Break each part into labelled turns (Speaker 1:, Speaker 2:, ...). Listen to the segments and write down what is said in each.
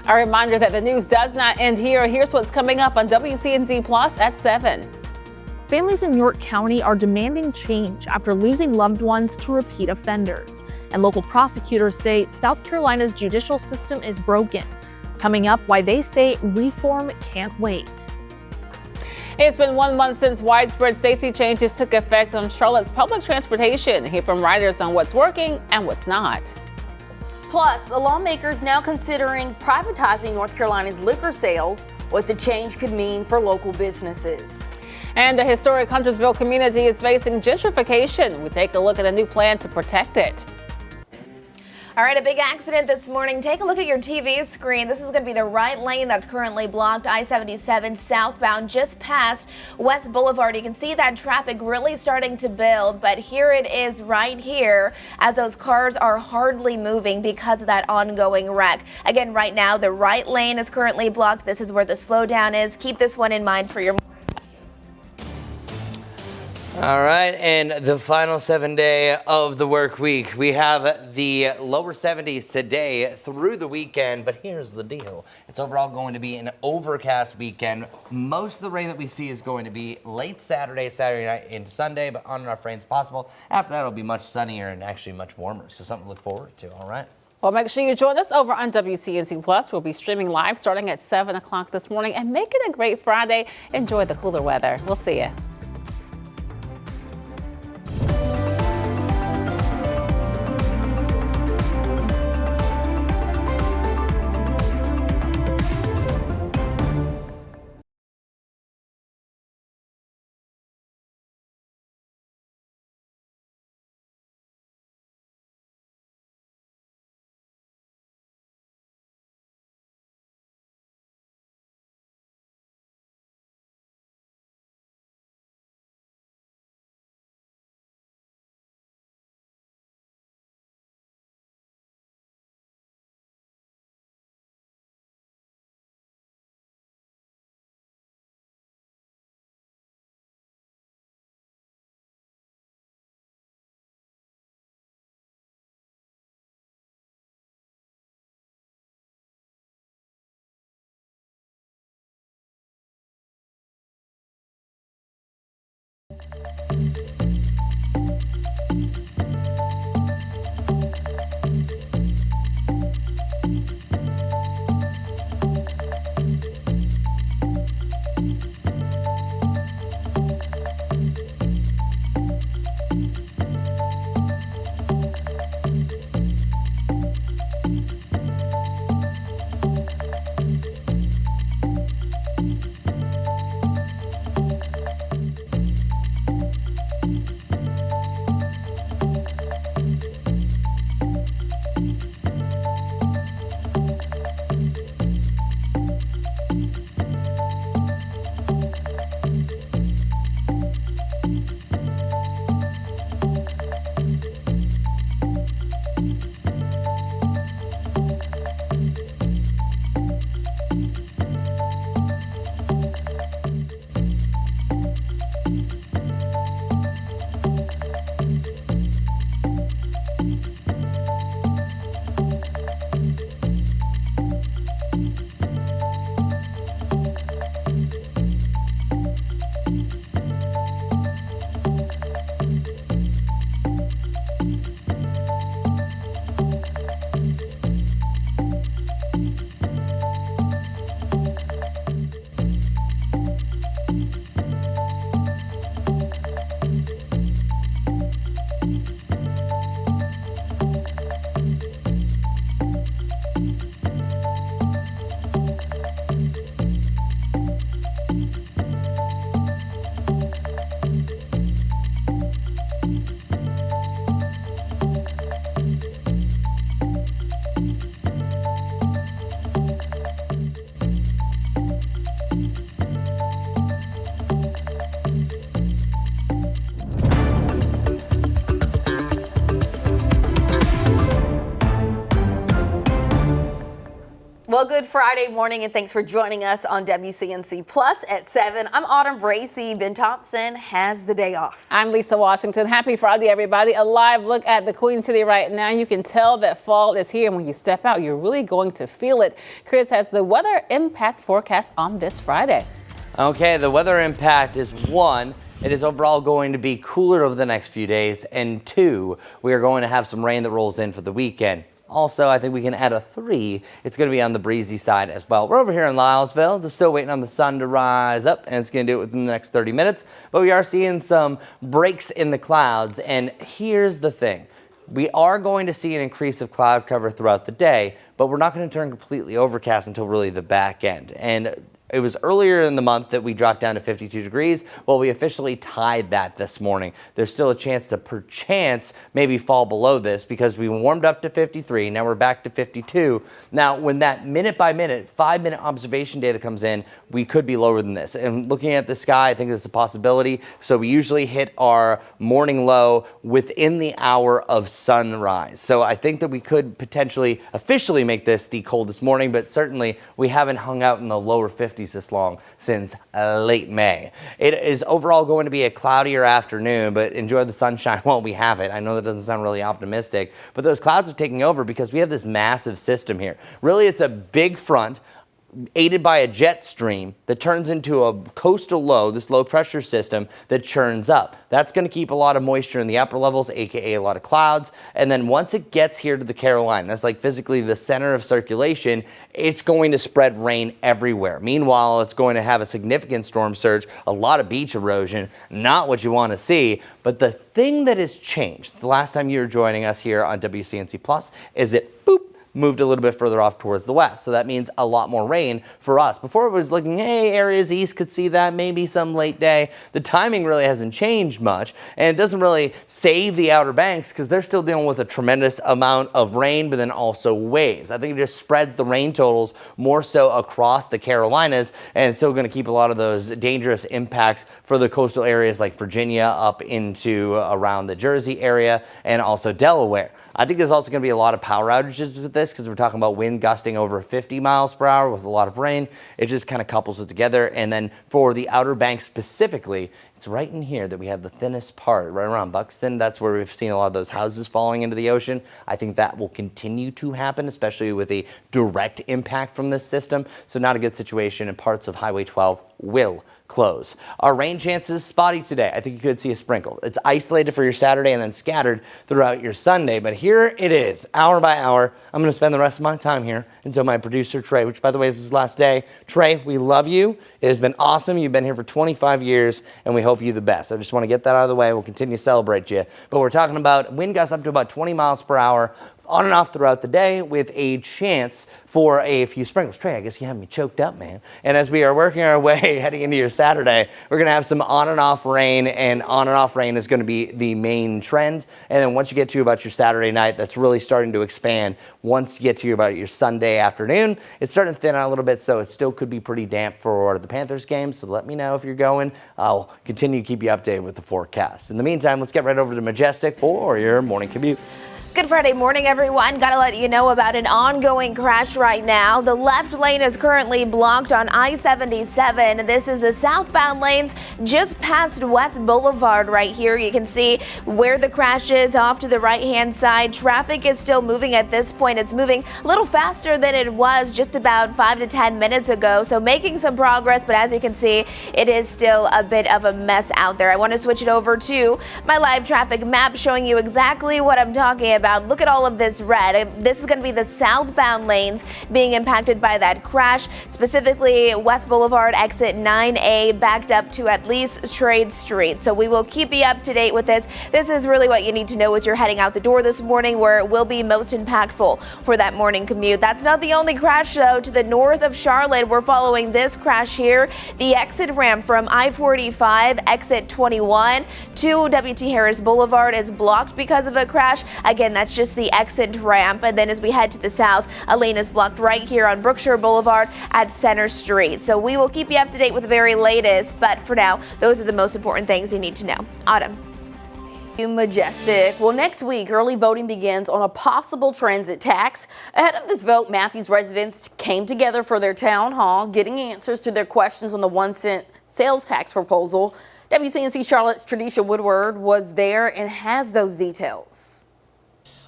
Speaker 1: A reminder that the news does not end here. Here's what's coming up on WCNC Plus at 7.
Speaker 2: Families in York County are demanding change after losing loved ones to repeat offenders. And local prosecutors say South Carolina's judicial system is broken. Coming up, why they say reform can't wait.
Speaker 1: It's been 1 month since widespread safety changes took effect on Charlotte's public transportation. Hear from riders on what's working and what's not.
Speaker 3: Plus, lawmakers now considering privatizing North Carolina's liquor sales, what the change could mean for local businesses.
Speaker 1: And the historic Huntersville community is facing gentrification. We take a look at a new plan to protect it.
Speaker 4: All right, a big accident this morning. Take a look at your TV screen. This is going to be the right lane that's currently blocked, I-77 southbound just past West Boulevard. You can see that traffic really starting to build, but here it is right here as those cars are hardly moving because of that ongoing wreck. Again, right now, the right lane is currently blocked. This is where the slowdown is. Keep this one in mind for your
Speaker 5: All right, and the final 7-day of the work week. We have the lower 70s today through the weekend, but here's the deal. It's overall going to be an overcast weekend. Most of the rain that we see is going to be late Saturday night into Sunday, but on and off rain is possible. After that, it'll be much sunnier and actually much warmer, so something to look forward to, all right?
Speaker 1: Well, make sure you join us over on WCNC Plus. We'll be streaming live starting at 7 o'clock this morning, and make it a great Friday. Enjoy the cooler weather. We'll see you.
Speaker 3: Well, good Friday morning, and thanks for joining us on WCNC Plus at 7. I'm Autumn Bracy. Ben Thompson has the day off.
Speaker 1: I'm Lisa Washington. Happy Friday, everybody. A live look at the Queen City right now. You can tell that fall is here. And when you step out, you're really going to feel it. Chris has the weather impact forecast on this Friday.
Speaker 5: Okay, the weather impact is 1. It is overall going to be cooler over the next few days. And 2, we are going to have some rain that rolls in for the weekend. Also, I think we can add a 3. It's going to be on the breezy side as well. We're over here in Lylesville. They're still waiting on the sun to rise up, and it's going to do it within the next 30 minutes. But we are seeing some breaks in the clouds. And here's the thing. We are going to see an increase of cloud cover throughout the day, but we're not going to turn completely overcast until really the back end. And it was earlier in the month that we dropped down to 52 degrees. Well, we officially tied that this morning. There's still a chance to perchance maybe fall below this because we warmed up to 53. Now we're back to 52. Now, when that minute by minute, 5-minute observation data comes in, we could be lower than this. And looking at the sky, I think there's a possibility. So we usually hit our morning low within the hour of sunrise. So I think that we could potentially officially make this the coldest morning, but certainly we haven't hung out in the lower 50s this long since late May. It is overall going to be a cloudier afternoon, but enjoy the sunshine while we have it. I know that doesn't sound really optimistic, but those clouds are taking over because we have this massive system here. Really, it's a big front aided by a jet stream that turns into a coastal low, this low pressure system that churns up. That's going to keep a lot of moisture in the upper levels, aka a lot of clouds. And then once it gets here to the Carolinas, that's like physically the center of circulation, it's going to spread rain everywhere. Meanwhile, it's going to have a significant storm surge, a lot of beach erosion, not what you want to see. But the thing that has changed the last time you were joining us here on WCNC Plus is it moved a little bit further off towards the west. So that means a lot more rain for us. Before it was looking, hey, areas east could see that, maybe some late day. The timing really hasn't changed much, and it doesn't really save the Outer Banks because they're still dealing with a tremendous amount of rain, but then also waves. I think it just spreads the rain totals more so across the Carolinas, and it's still going to keep a lot of those dangerous impacts for the coastal areas like Virginia up into around the Jersey area and also Delaware. I think there's also going to be a lot of power outages with this because we're talking about wind gusting over 50 miles per hour with a lot of rain. It just kind of couples it together. And then for the Outer Banks specifically, it's right in here that we have the thinnest part, right around Buxton. That's where we've seen a lot of those houses falling into the ocean. I think that will continue to happen, especially with a direct impact from this system. So not a good situation, and parts of Highway 12 will close. Our rain chances spotty today. I think you could see a sprinkle. It's isolated for your Saturday and then scattered throughout your Sunday. But here it is, hour by hour. I'm going to spend the rest of my time here until my producer, Trey, which, by the way, is his last day. Trey, we love you. It has been awesome. You've been here for 25 years, and we hope you the best. I just want to get that out of the way. We'll continue to celebrate you. But we're talking about wind gusts up to about 20 miles per hour, on and off throughout the day with a chance for a few sprinkles. Trey, I guess you have me choked up, man. And as we are working our way heading into your Saturday, we're going to have some on and off rain, and on and off rain is going to be the main trend. And then once you get to about your Saturday night, that's really starting to expand. Once you get to about your Sunday afternoon, it's starting to thin out a little bit, so it still could be pretty damp for the Panthers game. So let me know if you're going. I'll continue to keep you updated with the forecast. In the meantime, let's get right over to Majestic for your morning commute.
Speaker 4: Good Friday morning, everyone. Gotta let you know about an ongoing crash right now. The left lane is currently blocked on I-77. This is the southbound lanes just past West Boulevard right here. You can see where the crash is off to the right-hand side. Traffic is still moving at this point. It's moving a little faster than it was just about 5 to 10 minutes ago. So making some progress, but as you can see, it is still a bit of a mess out there. I want to switch it over to my live traffic map showing you exactly what I'm talking about. Look at all of this red. This is going to be the southbound lanes being impacted by that crash, specifically West Boulevard exit 9A backed up to at least Trade Street. So we will keep you up to date with this. This is really what you need to know as you're heading out the door this morning, where it will be most impactful for that morning commute. That's not the only crash, though. To the north of Charlotte, we're following this crash here. The exit ramp from I-45 exit 21 to W.T. Harris Boulevard is blocked because of a crash. Again, that's just the exit ramp. And then as we head to the south, a lane is blocked right here on Brookshire Boulevard at Center Street. So we will keep you up to date with the very latest. But for now, those are the most important things you need to know. Autumn.
Speaker 3: Majestic. Well, next week, early voting begins on a possible transit tax. Ahead of this vote, Matthews residents came together for their town hall, getting answers to their questions on the 1-cent sales tax proposal. WCNC Charlotte's Tradisha Woodward was there and has those details.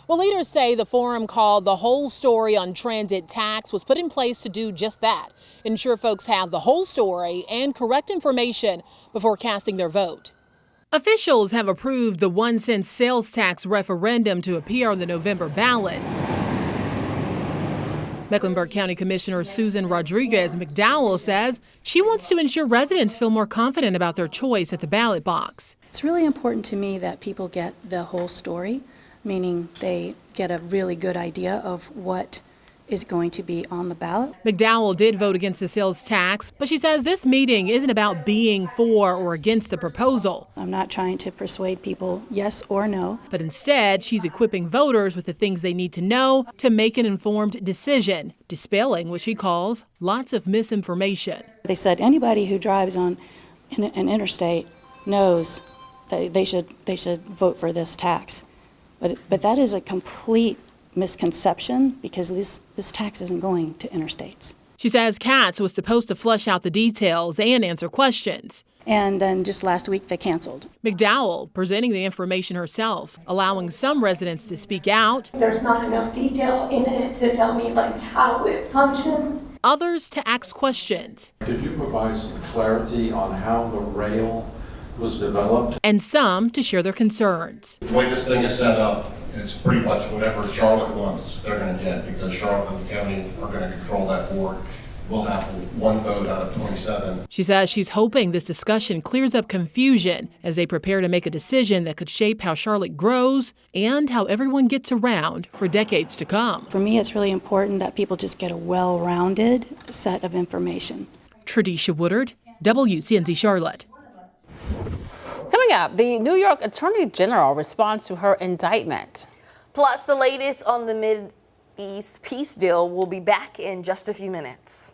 Speaker 6: Well, leaders say the forum called The Whole Story on Transit Tax was put in place to do just that, ensure folks have the whole story and correct information before casting their vote. Officials have approved the 1-cent sales tax referendum to appear on the November ballot. Mecklenburg County Commissioner Susan Rodriguez McDowell says she wants to ensure residents feel more confident about their choice at the ballot box.
Speaker 7: It's really important to me that people get the whole story, meaning they get a really good idea of what is going to be on the ballot.
Speaker 6: McDowell did vote against the sales tax, but she says this meeting isn't about being for or against the proposal.
Speaker 7: I'm not trying to persuade people yes or no.
Speaker 6: But instead, she's equipping voters with the things they need to know to make an informed decision, dispelling what she calls lots of misinformation.
Speaker 7: They said anybody who drives on an interstate knows that they should vote for this tax. But that is a complete misconception because this tax isn't going to interstates.
Speaker 6: She says Katz was supposed to flesh out the details and answer questions.
Speaker 7: And then just last week they canceled.
Speaker 6: McDowell presenting the information herself, allowing some residents to speak out.
Speaker 8: There's not enough detail in it to tell me how it functions.
Speaker 6: Others to ask questions.
Speaker 9: Could you provide some clarity on how the rail was developed?
Speaker 6: And some to share their concerns.
Speaker 10: The way this thing is set up, it's pretty much whatever Charlotte wants, they're going to get, because Charlotte and the county are going to control that board. We'll have one vote out of 27.
Speaker 6: She says she's hoping this discussion clears up confusion as they prepare to make a decision that could shape how Charlotte grows and how everyone gets around for decades to come.
Speaker 7: For me, it's really important that people just get a well-rounded set of information.
Speaker 6: Tradisha Woodard, WCNC Charlotte.
Speaker 1: Coming up, the New York Attorney General responds to her indictment.
Speaker 3: Plus, the latest on the Mid-East peace deal will be back in just a few minutes.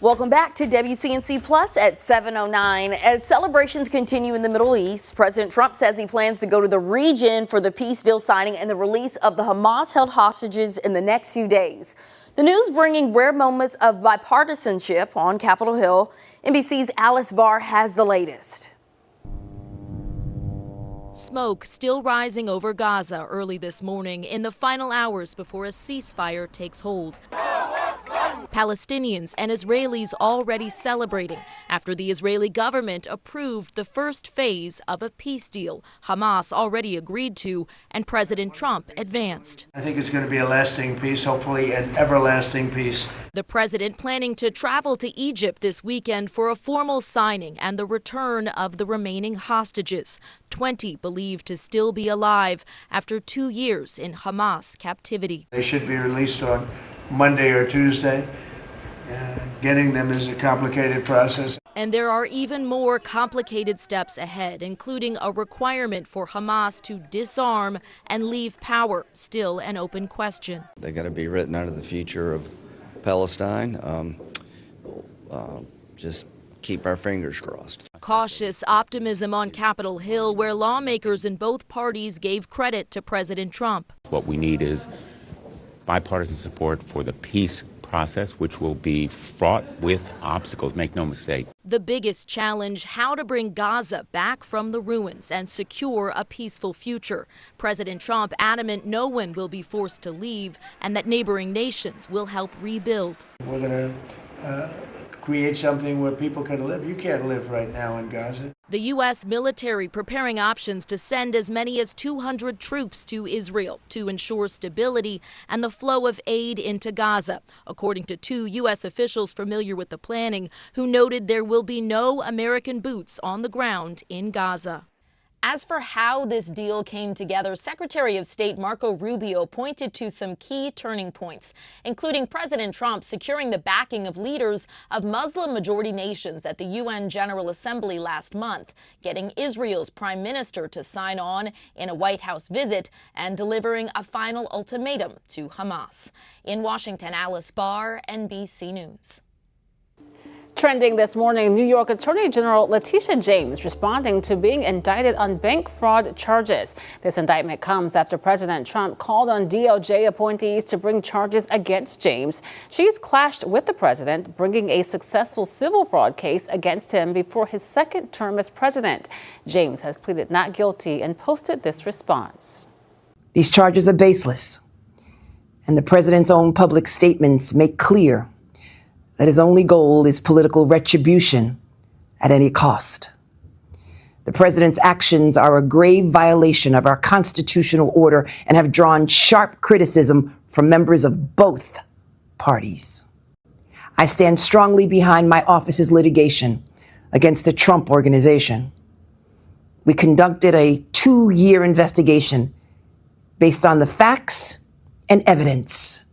Speaker 3: Welcome back to WCNC Plus at 7:09. As celebrations continue in the Middle East, President Trump says he plans to go to the region for the peace deal signing and the release of the Hamas-held hostages in the next few days. The news bringing rare moments of bipartisanship on Capitol Hill. NBC's Alice Barr has the latest.
Speaker 11: Smoke still rising over Gaza early this morning in the final hours before a ceasefire takes hold. Palestinians and Israelis already celebrating after the Israeli government approved the first phase of a peace deal Hamas already agreed to and President Trump advanced.
Speaker 12: I think it's going to be a lasting peace, hopefully an everlasting peace.
Speaker 11: The president planning to travel to Egypt this weekend for a formal signing and the return of the remaining hostages, 20 believed to still be alive after 2 years in Hamas captivity.
Speaker 12: They should be released on Monday or Tuesday. Getting them is a complicated process.
Speaker 11: And there are even more complicated steps ahead, including a requirement for Hamas to disarm and leave power, still an open question.
Speaker 13: They got to be written out of the future of Palestine. Just keep our fingers crossed.
Speaker 11: Cautious optimism on Capitol Hill, where lawmakers in both parties gave credit to President Trump.
Speaker 14: What we need is bipartisan support for the peace process, which will be fraught with obstacles, make no mistake.
Speaker 11: The biggest challenge, how to bring Gaza back from the ruins and secure a peaceful future. President Trump adamant no one will be forced to leave and that neighboring nations will help rebuild.
Speaker 12: We're going to create something where people can live. You can't live right now in Gaza.
Speaker 11: The U.S. military preparing options to send as many as 200 troops to Israel to ensure stability and the flow of aid into Gaza, according to 2 U.S. officials familiar with the planning, who noted there will be no American boots on the ground in Gaza. As for how this deal came together, Secretary of State Marco Rubio pointed to some key turning points, including President Trump securing the backing of leaders of Muslim-majority nations at the UN General Assembly last month, getting Israel's prime minister to sign on in a White House visit, and delivering a final ultimatum to Hamas. In Washington, Alice Barr, NBC News.
Speaker 1: Trending this morning, New York Attorney General Letitia James responding to being indicted on bank fraud charges. This indictment comes after President Trump called on DOJ appointees to bring charges against James. She's clashed with the president, bringing a successful civil fraud case against him before his second term as president. James has pleaded not guilty and posted this response.
Speaker 15: These charges are baseless, and the president's own public statements make clear that his only goal is political retribution at any cost. The president's actions are a grave violation of our constitutional order and have drawn sharp criticism from members of both parties. I stand strongly behind my office's litigation against the Trump Organization. We conducted a 2-year investigation based on the facts and evidence,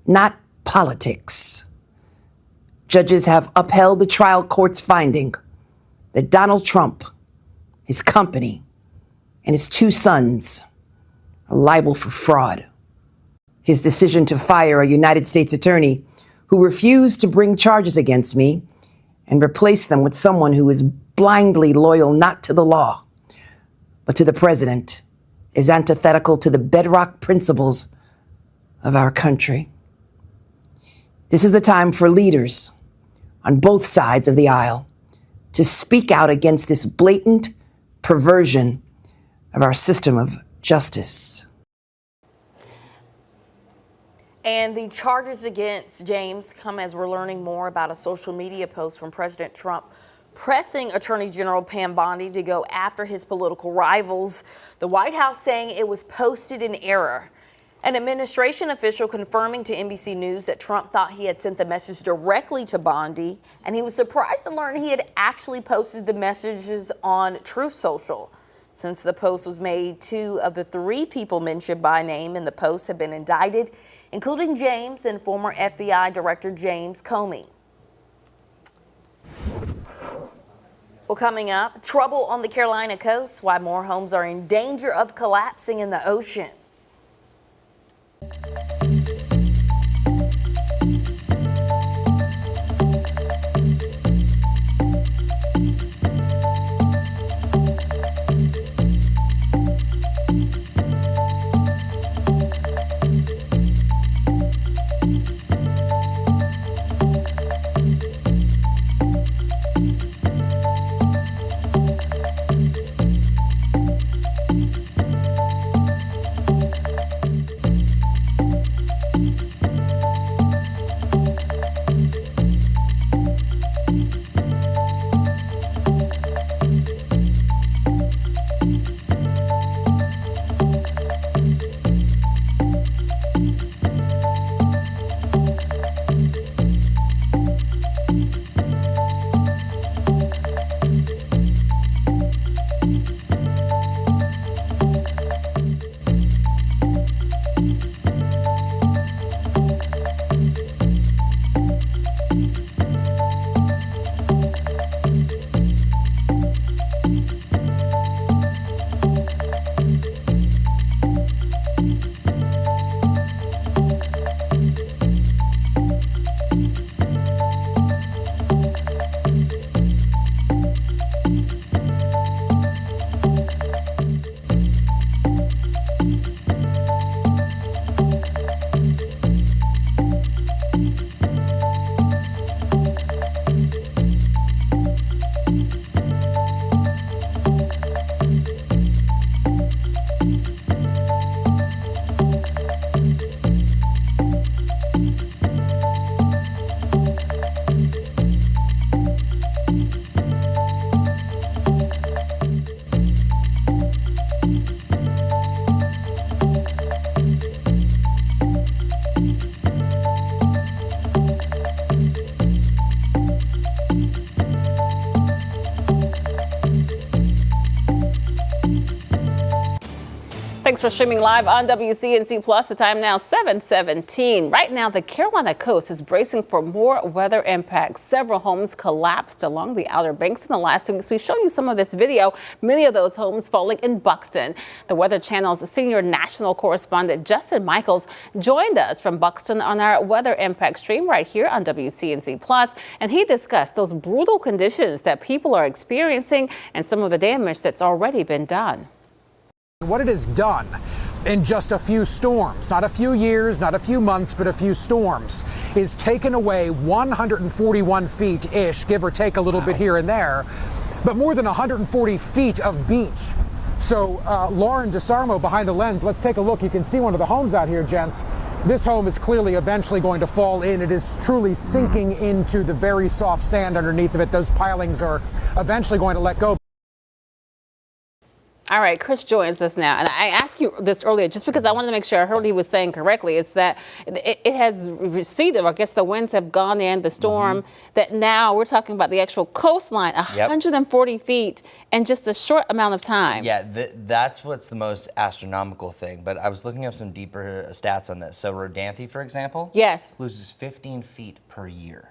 Speaker 15: not politics. Judges have upheld the trial court's finding that Donald Trump, his company, and his 2 sons are liable for fraud. His decision to fire a United States attorney who refused to bring charges against me and replace them with someone who is blindly loyal not to the law, but to the president is antithetical to the bedrock principles of our country. This is the time for leaders on both sides of the aisle to speak out against this blatant perversion of our system of justice.
Speaker 3: And the charges against James come as we're learning more about a social media post from President Trump pressing Attorney General Pam Bondi to go after his political rivals. The White House saying it was posted in error. An administration official confirming to NBC News that Trump thought he had sent the message directly to Bondi, and he was surprised to learn he had actually posted the messages on Truth Social. Since the post was made, 2 of the 3 people mentioned by name in the post have been indicted, including James and former FBI Director James Comey. Well, coming up, trouble on the Carolina coast, why more homes are in danger of collapsing in the ocean.
Speaker 1: Thanks for streaming live on WCNC Plus. The time now 7:17. Right now, the Carolina coast is bracing for more weather impacts. Several homes collapsed along the Outer Banks in the last 2 weeks. We show you some of this video. Many of those homes falling in Buxton. The Weather Channel's senior national correspondent Justin Michaels joined us from Buxton on our weather impact stream right here on WCNC Plus, and he discussed those brutal conditions that people are experiencing and some of the damage that's already been done.
Speaker 16: What it has done in just a few storms, not a few years, not a few months, but a few storms, is taken away 141 feet-ish, give or take a little bit here and there, but more than 140 feet of beach. So Lauren DeSarmo behind the lens, let's take a look. You can see one of the homes out here, gents. This home is clearly eventually going to fall in. It is truly sinking into the very soft sand underneath of it. Those pilings are eventually going to let go.
Speaker 1: All right, Chris joins us now. And I asked you this earlier just because I wanted to make sure I heard what he was saying correctly. Is that it has receded, or I guess the winds have gone in, the storm, that now we're talking about the actual coastline, 140 feet in just a short amount of time.
Speaker 5: Yeah, that's what's the most astronomical thing. But I was looking up some deeper stats on this. So Rodanthe, for example, loses 15 feet per year.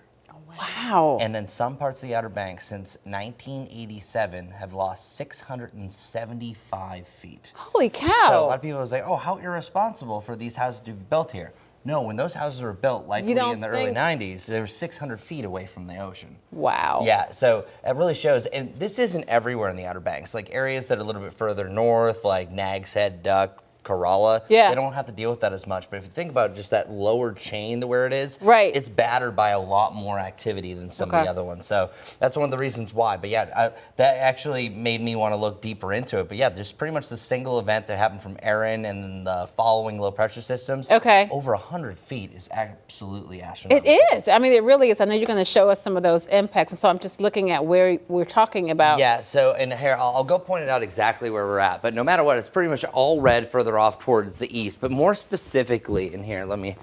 Speaker 1: Wow.
Speaker 5: And then some parts of the Outer Banks since 1987 have lost 675 feet.
Speaker 1: Holy cow.
Speaker 5: So a lot of people say, oh, how irresponsible for these houses to be built here. No, when those houses were built, likely in the early 90s, they were 600 feet away from the ocean.
Speaker 1: Wow.
Speaker 5: Yeah, so it really shows, and this isn't everywhere in the Outer Banks. Like areas that are a little bit further north, like Nags Head, Duck, Corolla, they don't have to deal with that as much. But if you think about just that lower chain to where it is, it's battered by a lot more activity than some of the other ones. So that's one of the reasons why. But yeah, that actually made me want to look deeper into it. But yeah, there's pretty much the single event that happened from Erin and the following low pressure systems. Over 100 feet is absolutely astronomical.
Speaker 1: It is. I mean, it really is. I know you're going to show us some of those impacts. And so I'm just looking at where we're talking about.
Speaker 5: Yeah, so and here, I'll go point it out exactly where we're at. But no matter what, it's pretty much all red further off towards the east, but more specifically in here, I'm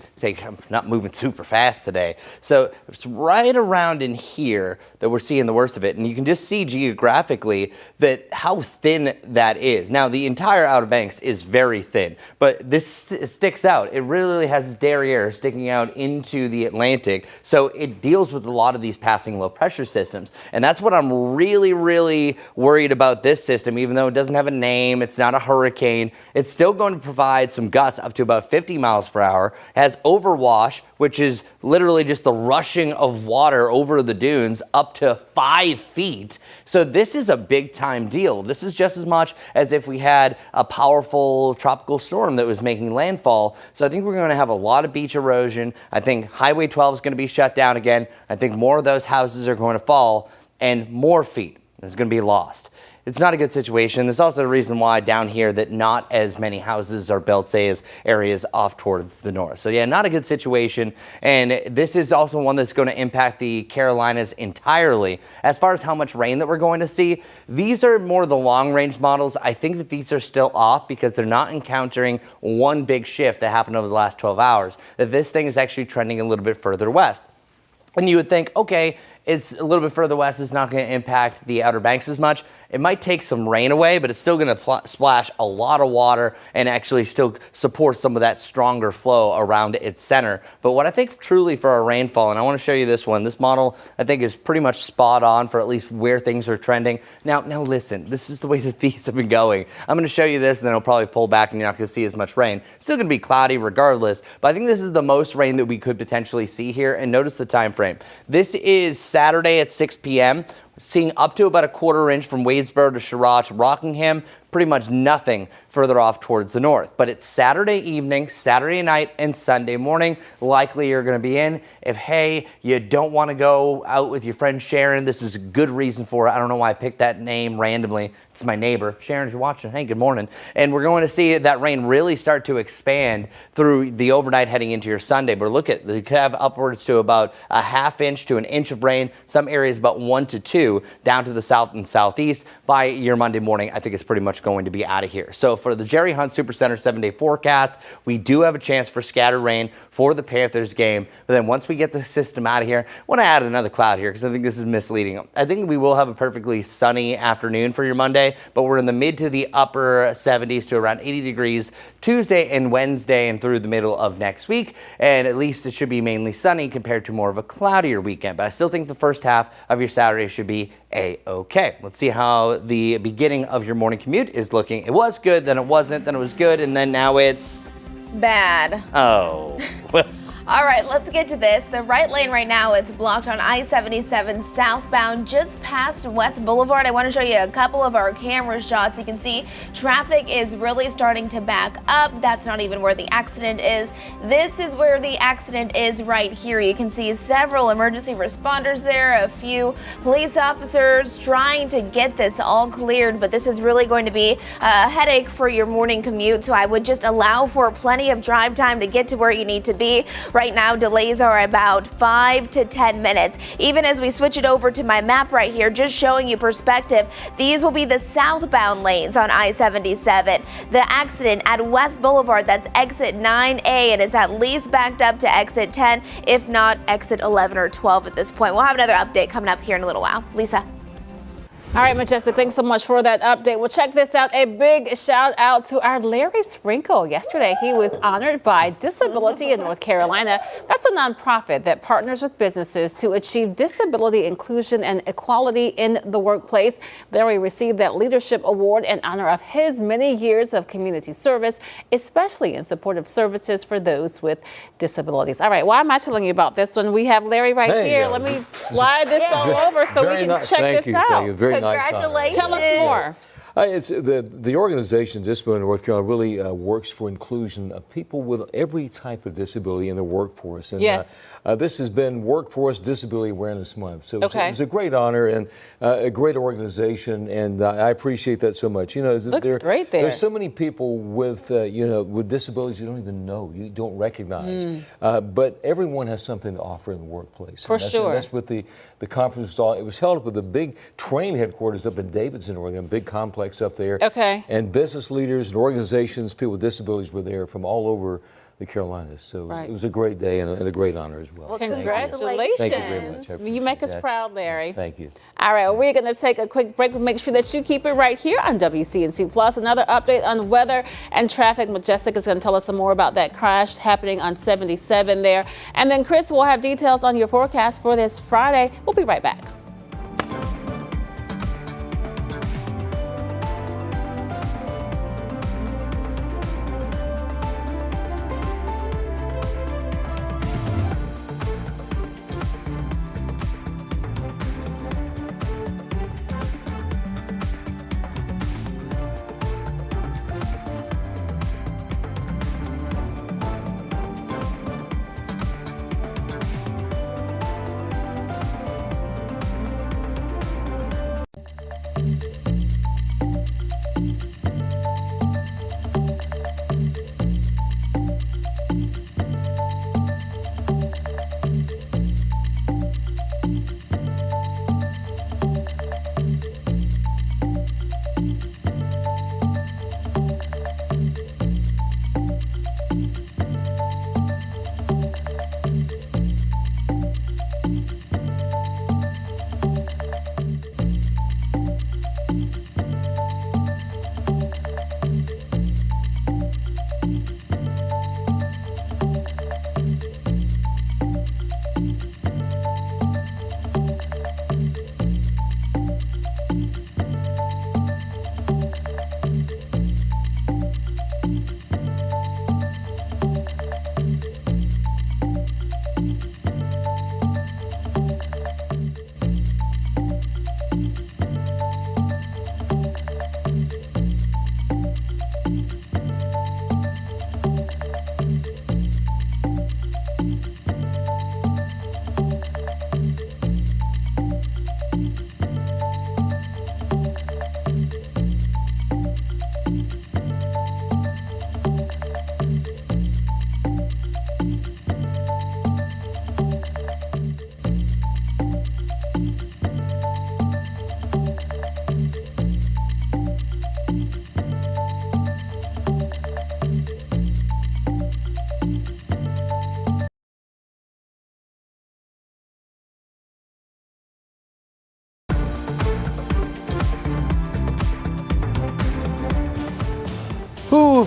Speaker 5: not moving super fast today. So it's right around in here that we're seeing the worst of it. And you can just see geographically that how thin that is. Now, the entire Outer Banks is very thin, but this sticks out. It really has this derriere sticking out into the Atlantic. So it deals with a lot of these passing low pressure systems. And that's what I'm really, really worried about this system. Even though it doesn't have a name, it's not a hurricane, it's still going to provide some gusts up to about 50 miles per hour, has overwash, which is literally just the rushing of water over the dunes up to 5 feet. So this is a big time deal. This is just as much as if we had a powerful tropical storm that was making landfall. So I think we're going to have a lot of beach erosion. I think Highway 12 is going to be shut down again. I think more of those houses are going to fall and more feet is going to be lost. It's not a good situation. There's also a reason why down here that not as many houses are built, say, as areas off towards the north. So yeah, not a good situation. And this is also one that's going to impact the Carolinas entirely. As far as how much rain that we're going to see, these are more the long range models. I think that these are still off because they're not encountering one big shift that happened over the last 12 hours. That this thing is actually trending a little bit further west. And you would think, okay, it's a little bit further west, it's not going to impact the Outer Banks as much. It might take some rain away, but it's still going to splash a lot of water and actually still support some of that stronger flow around its center. But what I think truly for our rainfall, and I want to show you this one, this model I think is pretty much spot on for at least where things are trending. Now listen, this is the way that these have been going. I'm going to show you this and then it'll probably pull back and you're not going to see as much rain. Still going to be cloudy regardless, but I think this is the most rain that we could potentially see here. And notice the time frame. This is Saturday at 6 p.m. Seeing up to about a quarter inch from Wadesboro to Sherrod to Rockingham, pretty much nothing further off towards the north. But it's Saturday evening, Saturday night, and Sunday morning. Likely you're going to be in. If, hey, you don't want to go out with your friend Sharon, this is a good reason for it. I don't know why I picked that name randomly. It's my neighbor. Sharon, if you're watching, hey, good morning. And we're going to see that rain really start to expand through the overnight heading into your Sunday. But look at, you could have upwards to about a ½ inch to an inch of rain. Some areas about 1 to 2 down to the south and southeast. By your Monday morning, I think it's pretty much much going to be out of here. So for the Jerry Hunt Supercenter 7-day forecast, we do have a chance for scattered rain for the Panthers game. But then once we get the system out of here, I want to add another cloud here because I think this is misleading. I think we will have a perfectly sunny afternoon for your Monday, but we're in the mid to the upper 70s to around 80 degrees Tuesday and Wednesday and through the middle of next week. And at least it should be mainly sunny compared to more of a cloudier weekend. But I still think the first half of your Saturday should be A-okay. Let's see how the beginning of your morning commute is looking. It was good, then it wasn't, then it was good, and then now it's
Speaker 4: bad.
Speaker 5: Oh.
Speaker 4: All right, let's get to this. The right lane right now, it's blocked on I-77 southbound just past West Boulevard. I want to show you a couple of our camera shots. You can see traffic is really starting to back up. That's not even where the accident is. This is where the accident is right here. You can see several emergency responders there, a few police officers trying to get this all cleared, but this is really going to be a headache for your morning commute, so I would just allow for plenty of drive time to get to where you need to be. Right now, delays are about 5 to 10 minutes. Even as we switch it over to my map right here, just showing you perspective, these will be the southbound lanes on I-77. The accident at West Boulevard, that's exit 9A, and it's at least backed up to exit 10, if not exit 11 or 12 at this point. We'll have another update coming up here in a little while. Lisa.
Speaker 1: All right, Majestic, thanks so much for that update. Well, check this out. A big shout out to our Larry Sprinkle. Yesterday, he was honored by Disability in North Carolina. That's a nonprofit that partners with businesses to achieve disability inclusion and equality in the workplace. Larry received that leadership award in honor of his many years of community service, especially in supportive services for those with disabilities. All right, why am I telling you about this one? We have Larry right here. Let me slide this all over so we can check this out.
Speaker 3: Congratulations.
Speaker 1: Tell us more.
Speaker 17: It's the organization Disability in North Carolina really works for inclusion of people with every type of disability in the workforce. And,
Speaker 1: yes.
Speaker 17: This has been Workforce Disability Awareness Month. So
Speaker 1: okay.
Speaker 17: It was a great honor and a great organization, and I appreciate that so much. You know,
Speaker 1: looks great there.
Speaker 17: There's so many people with with disabilities you don't even know, you don't recognize. But everyone has something to offer in the workplace.
Speaker 1: For sure.
Speaker 17: That's what the conference was. It was held up at the big train headquarters up in Davidson, Oregon, big complex up there.
Speaker 1: Okay.
Speaker 17: And business leaders and organizations, people with disabilities were there from all over the Carolinas. So
Speaker 1: right.
Speaker 17: It was a great day and a great honor as well.
Speaker 1: Well, congratulations.
Speaker 17: Thank you very much.
Speaker 1: You make us proud, Larry.
Speaker 17: Thank you.
Speaker 1: All right, we're going to take a quick break. Make sure that you keep it right here on WCNC Plus. Another update on weather and traffic. Majestic is going to tell us some more about that crash happening on 77 there. And then Chris will have details on your forecast for this Friday. We'll be right back.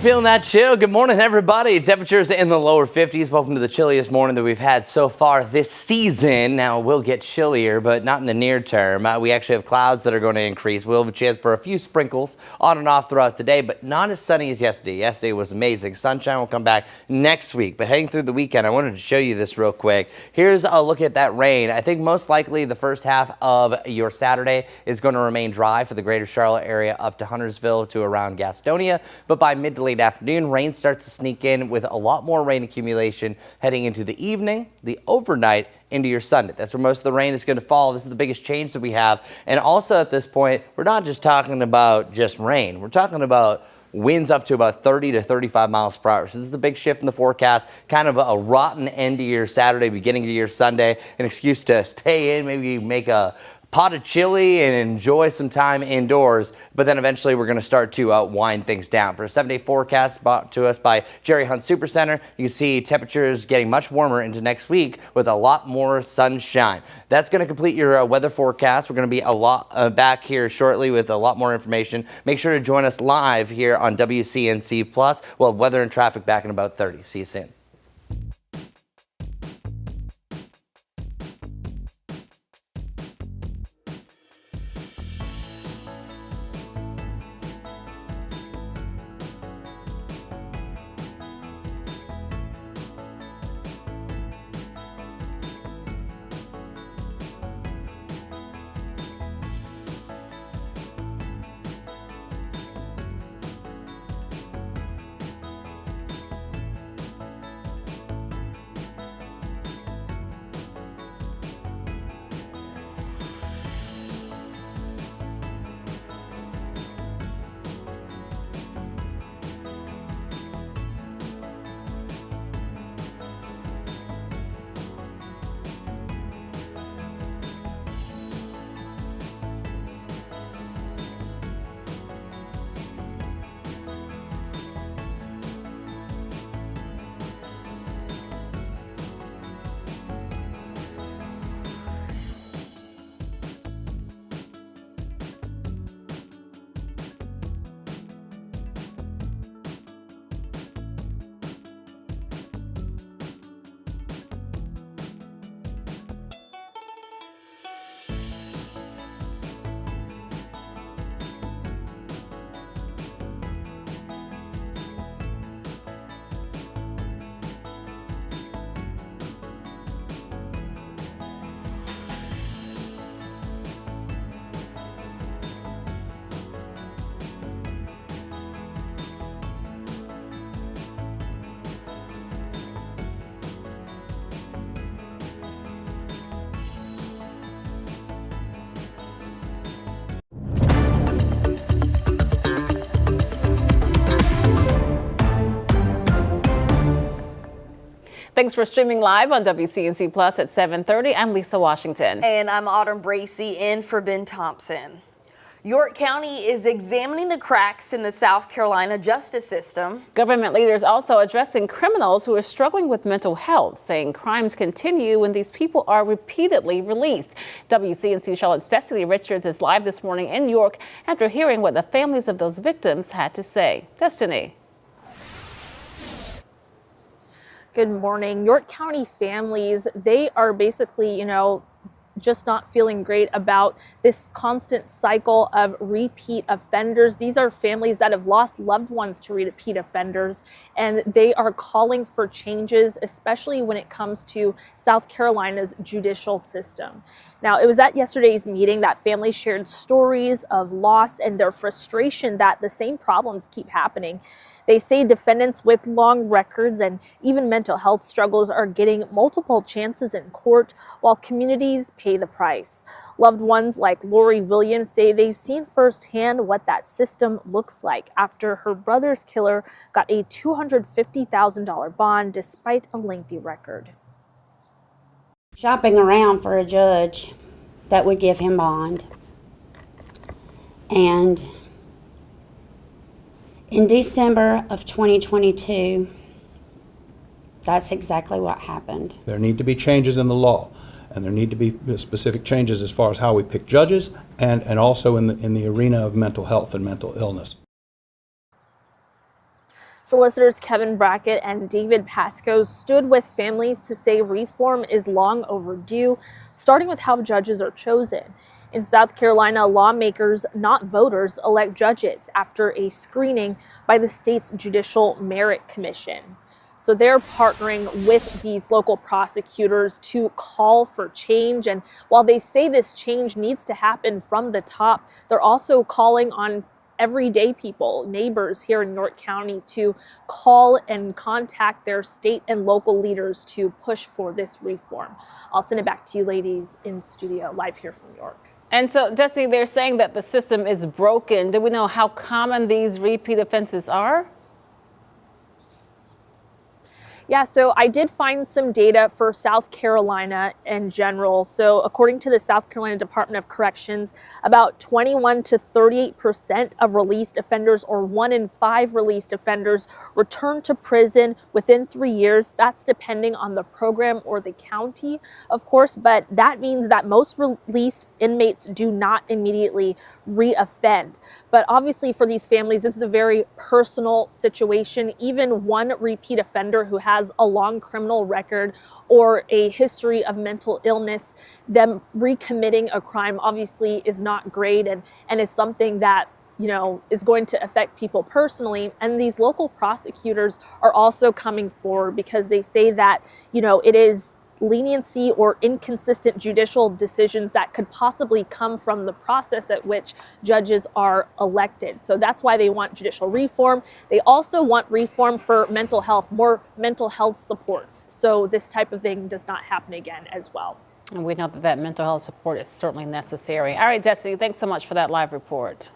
Speaker 5: feeling that chill? Good morning, everybody. Temperatures in the lower 50s. Welcome to the chilliest morning that we've had so far this season. Now, it will get chillier, but not in the near term. We actually have clouds that are going to increase. We'll have a chance for a few sprinkles on and off throughout the day, but not as sunny as yesterday. Yesterday was amazing. Sunshine will come back next week, but heading through the weekend, I wanted to show you this real quick. Here's a look at that rain. I think most likely the first half of your Saturday is going to remain dry for the greater Charlotte area up to Huntersville to around Gastonia, but by mid to late afternoon, rain starts to sneak in with a lot more rain accumulation heading into the evening, the overnight, into your Sunday. That's where most of the rain is going to fall. This is the biggest change that we have. And also at this point, we're not just talking about just rain. We're talking about winds up to about 30 to 35 miles per hour. So this is a big shift in the forecast, kind of a rotten end to your Saturday, beginning to your Sunday, an excuse to stay in, maybe make a pot of chili and enjoy some time indoors, but then eventually we're going to start to wind things down. For a 7-day forecast brought to us by Jerry Hunt Supercenter, you can see temperatures getting much warmer into next week with a lot more sunshine. That's going to complete your weather forecast. We're going to be a lot back here shortly with a lot more information. Make sure to join us live here on WCNC Plus. We'll have weather and traffic back in about 30. See you soon.
Speaker 1: Thanks for streaming live on WCNC Plus at 7:30. I'm Lisa Washington.
Speaker 3: And I'm Autumn Bracey in for Ben Thompson. York County is examining the cracks in the South Carolina justice system.
Speaker 1: Government leaders also addressing criminals who are struggling with mental health, saying crimes continue when these people are repeatedly released. WCNC Charlotte's Destiny Richards is live this morning in York after hearing what the families of those victims had to say. Destiny.
Speaker 2: Good morning. York County families, they are basically, just not feeling great about this constant cycle of repeat offenders. These are families that have lost loved ones to repeat offenders, and they are calling for changes, especially when it comes to South Carolina's judicial system. Now, it was at yesterday's meeting that families shared stories of loss and their frustration that the same problems keep happening. They say defendants with long records and even mental health struggles are getting multiple chances in court while communities pay the price. Loved ones like Lori Williams say they've seen firsthand what that system looks like after her brother's killer got a $250,000 bond despite a lengthy record.
Speaker 18: Shopping around for a judge that would give him bond. And in December of 2022, that's exactly what happened.
Speaker 19: There need to be changes in the law, and there need to be specific changes as far as how we pick judges and also in the arena of mental health and mental illness.
Speaker 2: Solicitors Kevin Brackett and David Pascoe stood with families to say reform is long overdue, starting with how judges are chosen. In South Carolina, lawmakers, not voters, elect judges after a screening by the state's Judicial Merit Commission. So they're partnering with these local prosecutors to call for change. And while they say this change needs to happen from the top, they're also calling on everyday people, neighbors here in York County, to call and contact their state and local leaders to push for this reform. I'll send it back to you ladies in studio, live here from York.
Speaker 1: And so, Destiny, they're saying that the system is broken. Do we know how common these repeat offenses are?
Speaker 2: Yeah, so I did find some data for South Carolina in general. So according to the South Carolina Department of Corrections, about 21 to 38% of released offenders, or 1 in 5 released offenders, return to prison within 3 years. That's depending on the program or the county, of course, but that means that most released inmates do not immediately re-offend. But obviously for these families, this is a very personal situation. Even one repeat offender who has a long criminal record or a history of mental illness, them recommitting a crime obviously is not great and is something that, you know, is going to affect people personally. And these local prosecutors are also coming forward because they say that, you know, it is leniency or inconsistent judicial decisions that could possibly come from the process at which judges are elected. So that's why they want judicial reform. They also want reform for mental health, more mental health supports, so this type of thing does not happen again as well.
Speaker 1: And we know that that mental health support is certainly necessary. All right, Destiny, thanks so much for that live report.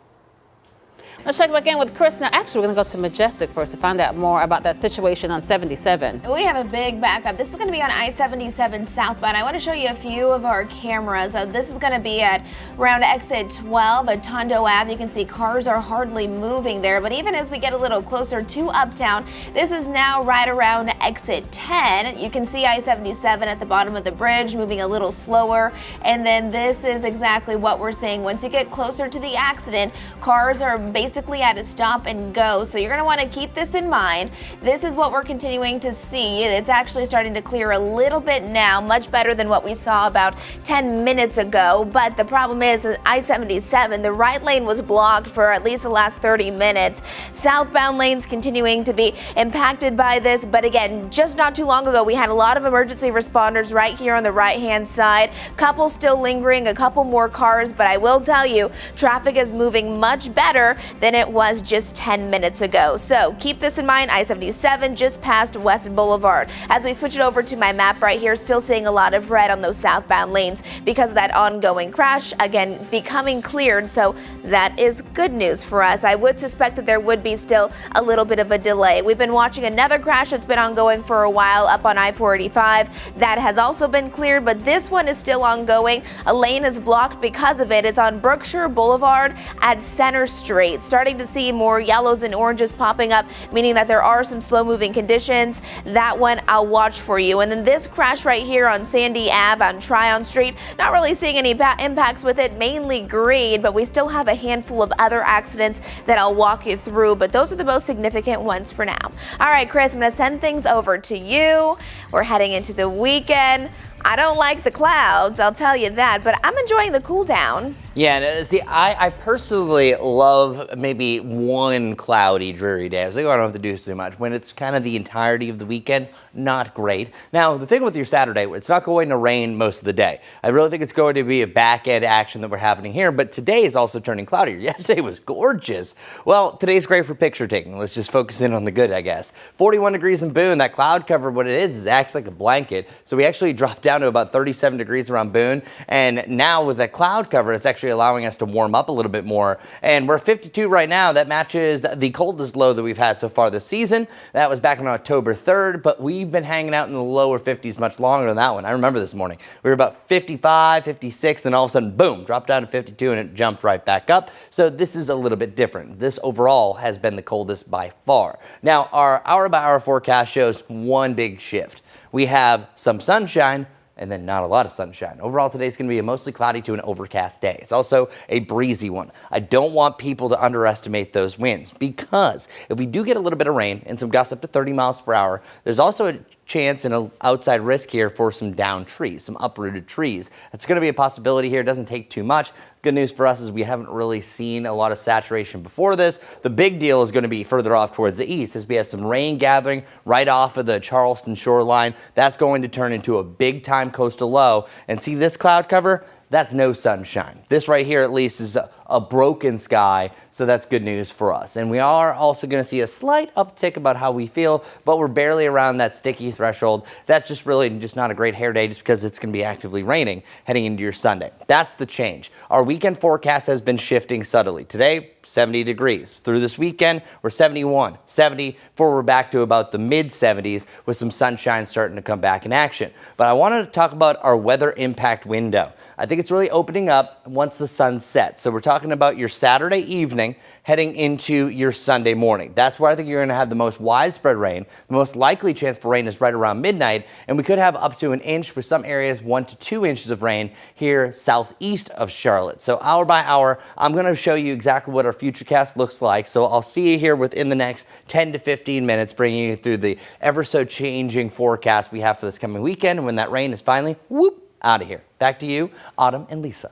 Speaker 1: Let's check back in with Chris. Now, actually, we're going to go to Majestic first to find out more about that situation on 77.
Speaker 4: We have a big backup. This is going to be on I-77 southbound. I want to show you a few of our cameras. This is going to be at around exit 12 at Tondo Ave. You can see cars are hardly moving there. But even as we get a little closer to Uptown, this is now right around exit 10. You can see I-77 at the bottom of the bridge moving a little slower. And then this is exactly what we're seeing. Once you get closer to the accident, cars are basically at a stop and go. So you're going to want to keep this in mind. This is what we're continuing to see. It's actually starting to clear a little bit now, much better than what we saw about 10 minutes ago. But the problem is I-77, the right lane was blocked for at least the last 30 minutes. Southbound lanes continuing to be impacted by this. But again, just not too long ago, we had a lot of emergency responders right here on the right-hand side. Couple still lingering, a couple more cars. But I will tell you, traffic is moving much better than it was just 10 minutes ago. So keep this in mind. I-77 just past West Boulevard. As we switch it over to my map right here, still seeing a lot of red on those southbound lanes because of that ongoing crash, again, becoming cleared. So that is good news for us. I would suspect that there would be still a little bit of a delay. We've been watching another crash that's been ongoing for a while up on I-485. That has also been cleared, but this one is still ongoing. A lane is blocked because of it. It's on Berkshire Boulevard at Center Street. Starting to see more yellows and oranges popping up, meaning that there are some slow-moving conditions. That one I'll watch for you. And then this crash right here on Sandy Ave on Tryon Street, not really seeing any impacts with it, mainly green, but we still have a handful of other accidents that I'll walk you through, but those are the most significant ones for now. All right, Chris, I'm going to send things over to you. We're heading into the weekend. I don't like the clouds, I'll tell you that, but I'm enjoying the cool down.
Speaker 5: Yeah, see, I personally love maybe one cloudy, dreary day. I was like, oh, I don't have to do too much. When it's kind of the entirety of the weekend, not great. Now, the thing with your Saturday, it's not going to rain most of the day. I really think it's going to be a back-end action that we're having here, but today is also turning cloudier. Yesterday was gorgeous. Well, today's great for picture taking. Let's just focus in on the good, I guess. 41 degrees in Boone. That cloud cover, what it is acts like a blanket. So we actually dropped down to about 37 degrees around Boone. And now with that cloud cover, it's actually allowing us to warm up a little bit more. And we're 52 right now. That matches the coldest low that we've had so far this season. That was back on October 3rd, but we've been hanging out in the lower 50s much longer than that one. I remember this morning. We were about 55, 56, and all of a sudden, boom, dropped down to 52, and it jumped right back up. So this is a little bit different. This overall has been the coldest by far. Now, our hour-by-hour forecast shows one big shift. We have some sunshine, and then not a lot of sunshine. Overall, today's going to be a mostly cloudy to an overcast day. It's also a breezy one. I don't want people to underestimate those winds, because if we do get a little bit of rain and some gusts up to 30 miles per hour, there's also a chance and an outside risk here for some downed trees, some uprooted trees. It's going to be a possibility here. It doesn't take too much. Good news for us is we haven't really seen a lot of saturation before this. The big deal is going to be further off towards the east, as we have some rain gathering right off of the Charleston shoreline. That's going to turn into a big time coastal low. And see this cloud cover? That's no sunshine. This right here at least is a broken sky, so that's good news for us. And we are also going to see a slight uptick about how we feel, but we're barely around that sticky threshold. That's just really just not a great hair day, just because it's going to be actively raining heading into your Sunday. That's the change. Our weekend forecast has been shifting subtly. Today, 70 degrees. Through this weekend, we're 71, 70, before we're back to about the mid-70s with some sunshine starting to come back in action. But I wanted to talk about our weather impact window. I think it's really opening up once the sun sets. So we're talking about your Saturday evening heading into your Sunday morning. That's where I think you're going to have the most widespread rain. The most likely chance for rain is right around midnight, and we could have up to an inch, with some areas 1 to 2 inches of rain here southeast of Charlotte. So hour by hour, I'm going to show you exactly what our futurecast looks like. So I'll see you here within the next 10 to 15 minutes, bringing you through the ever so changing forecast we have for this coming weekend, and when that rain is finally whoop out of here. Back to you, Autumn and Lisa.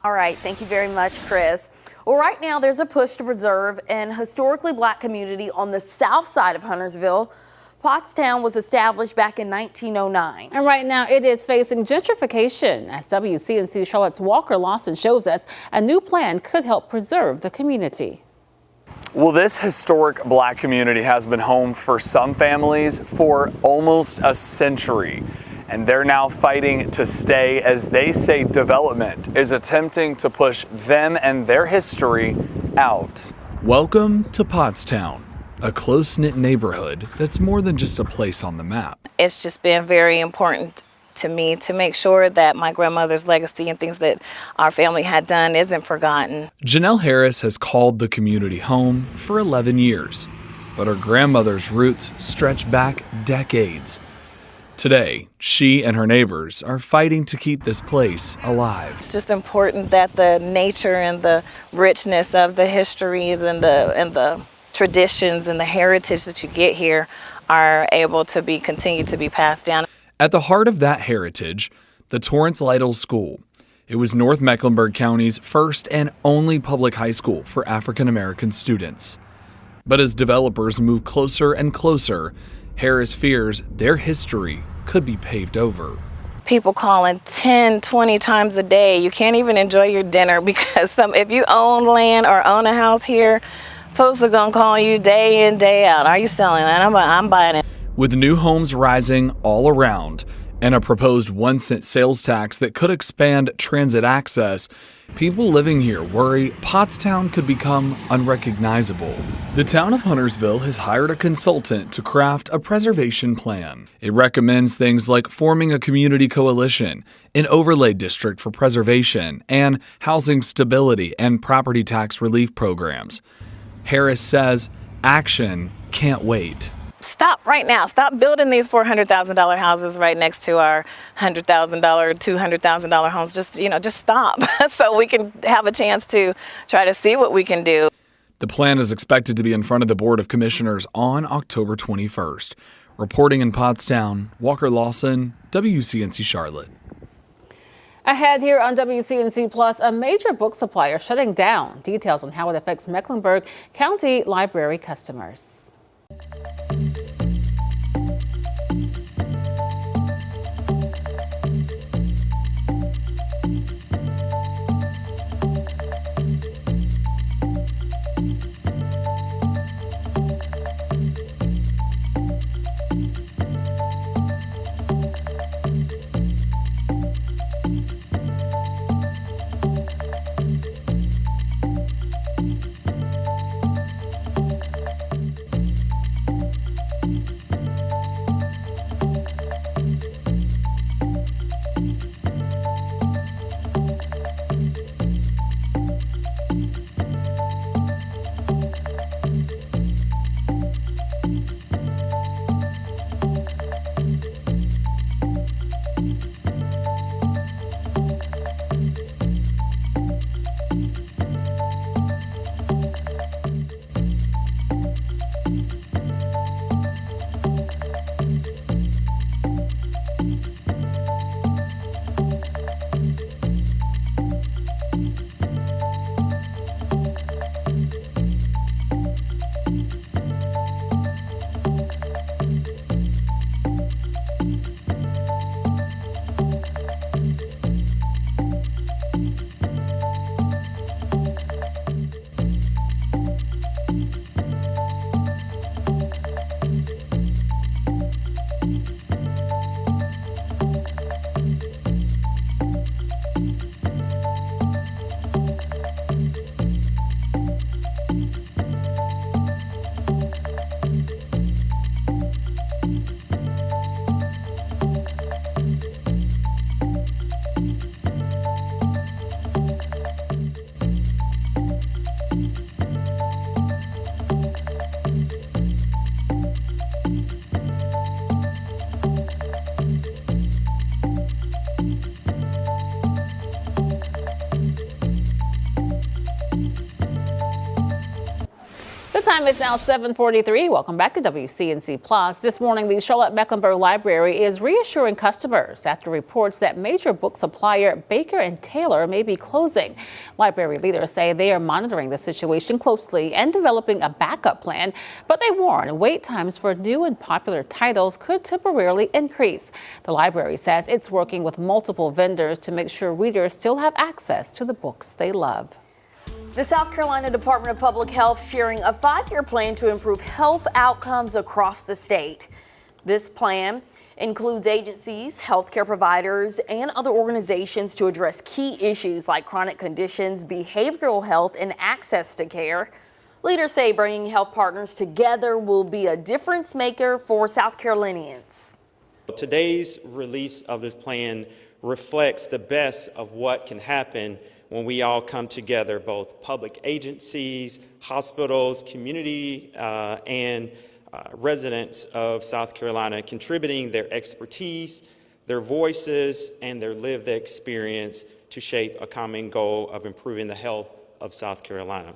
Speaker 3: All right, thank you very much, Chris. Well, right now there's a push to preserve an historically black community on the south side of Huntersville. Pottstown was established back in 1909.
Speaker 1: And right now it is facing gentrification. As WCNC Charlotte's Walker Lawson shows us, a new plan could help preserve the community.
Speaker 20: Well, this historic black community has been home for some families for almost a century. And they're now fighting to stay, as they say development is attempting to push them and their history out.
Speaker 21: Welcome to Pottstown, a close-knit neighborhood that's more than just a place on the map.
Speaker 22: It's just been very important to me to make sure that my grandmother's legacy and things that our family had done isn't forgotten.
Speaker 21: Janelle Harris has called the community home for 11 years, but her grandmother's roots stretch back decades. Today, she and her neighbors are fighting to keep this place alive.
Speaker 22: It's just important that the nature and the richness of the histories and the traditions and the heritage that you get here are able to be continued to be passed down.
Speaker 21: At the heart of that heritage, the Torrance Lytle School. It was North Mecklenburg County's first and only public high school for African American students. But as developers move closer and closer, Harris fears their history could be paved over.
Speaker 22: People calling 10, 20 times a day. You can't even enjoy your dinner because if you own land or own a house here, folks are gonna call you day in, day out. Are you selling it? I'm buying it.
Speaker 21: With new homes rising all around and a proposed 1-cent sales tax that could expand transit access, people living here worry Pottstown could become unrecognizable. The town of Huntersville has hired a consultant to craft a preservation plan. It recommends things like forming a community coalition, an overlay district for preservation, and housing stability and property tax relief programs. Harris says action can't wait.
Speaker 22: Stop right now. Stop building these $400,000 houses right next to our $100,000, $200,000 homes. Just stop so we can have a chance to try to see what we can do.
Speaker 21: The plan is expected to be in front of the Board of Commissioners on October 21st. Reporting in Pottstown, Walker Lawson, WCNC Charlotte.
Speaker 1: Ahead here on WCNC Plus, a major book supplier shutting down. Details on how it affects Mecklenburg County Library customers. Time is now 7:43. Welcome back to WCNC Plus. This morning, the Charlotte-Mecklenburg Library is reassuring customers after reports that major book supplier Baker & Taylor may be closing. Library leaders say they are monitoring the situation closely and developing a backup plan, but they warn wait times for new and popular titles could temporarily increase. The library says it's working with multiple vendors to make sure readers still have access to the books they love.
Speaker 3: The South Carolina Department of Public Health sharing a 5-year plan to improve health outcomes across the state. This plan includes agencies, healthcare providers, and other organizations to address key issues like chronic conditions, behavioral health, and access to care. Leaders say bringing health partners together will be a difference maker for South Carolinians.
Speaker 8: Today's release of this plan reflects the best of what can happen when we all come together, both public agencies, hospitals, community, and residents of South Carolina, contributing their expertise, their voices, and their lived experience to shape a common goal of improving the health of South Carolina.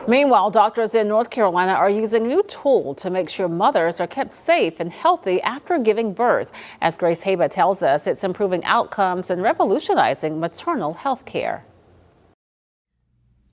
Speaker 1: Meanwhile, doctors in North Carolina are using a new tool to make sure mothers are kept safe and healthy after giving birth. As Grace Haba tells us, it's improving outcomes and revolutionizing maternal health care.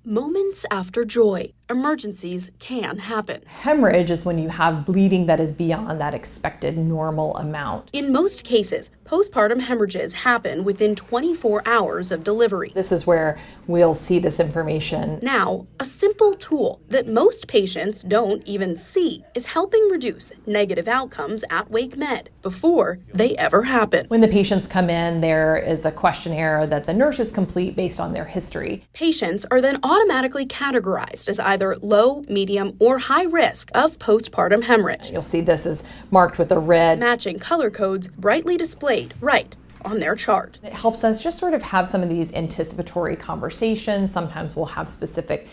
Speaker 9: Moments after joy, emergencies can happen.
Speaker 2: Hemorrhage is when you have bleeding that is beyond that expected normal amount.
Speaker 9: In most cases, postpartum hemorrhages happen within 24 hours of delivery.
Speaker 2: This is where we'll see this information.
Speaker 9: Now, a simple tool that most patients don't even see is helping reduce negative outcomes at WakeMed before they ever happen.
Speaker 2: When the patients come in, there is a questionnaire that the nurses complete based on their history.
Speaker 9: Patients are then automatically categorized as either low, medium, or high risk of postpartum hemorrhage.
Speaker 2: You'll see this is marked with a red,
Speaker 9: matching color codes brightly displayed right on their chart.
Speaker 2: It helps us just sort of have some of these anticipatory conversations. Sometimes we'll have specific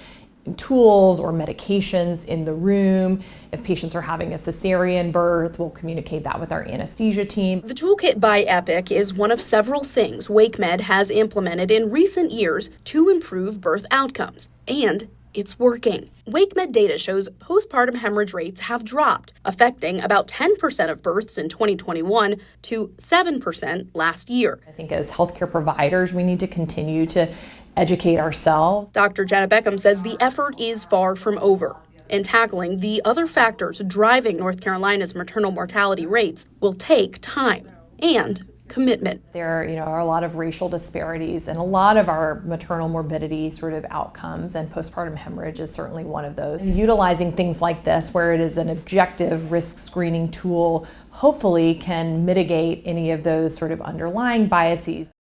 Speaker 2: tools or medications in the room. If patients are having a cesarean birth, we'll communicate that with our anesthesia team.
Speaker 9: The toolkit by Epic is one of several things WakeMed has implemented in recent years to improve birth outcomes, and it's working. WakeMed data shows postpartum hemorrhage rates have dropped, affecting about 10% of births in 2021 to 7% last year.
Speaker 2: I think as healthcare providers, we need to continue to educate ourselves.
Speaker 9: Dr. Jenna Beckham says the effort is far from over, and tackling the other factors driving North Carolina's maternal mortality rates will take time and commitment.
Speaker 2: There are a lot of racial disparities and a lot of our maternal morbidity sort of outcomes, and postpartum hemorrhage is certainly one of those. And utilizing things like this, where it is an objective risk screening tool, hopefully can mitigate any of those sort of underlying biases.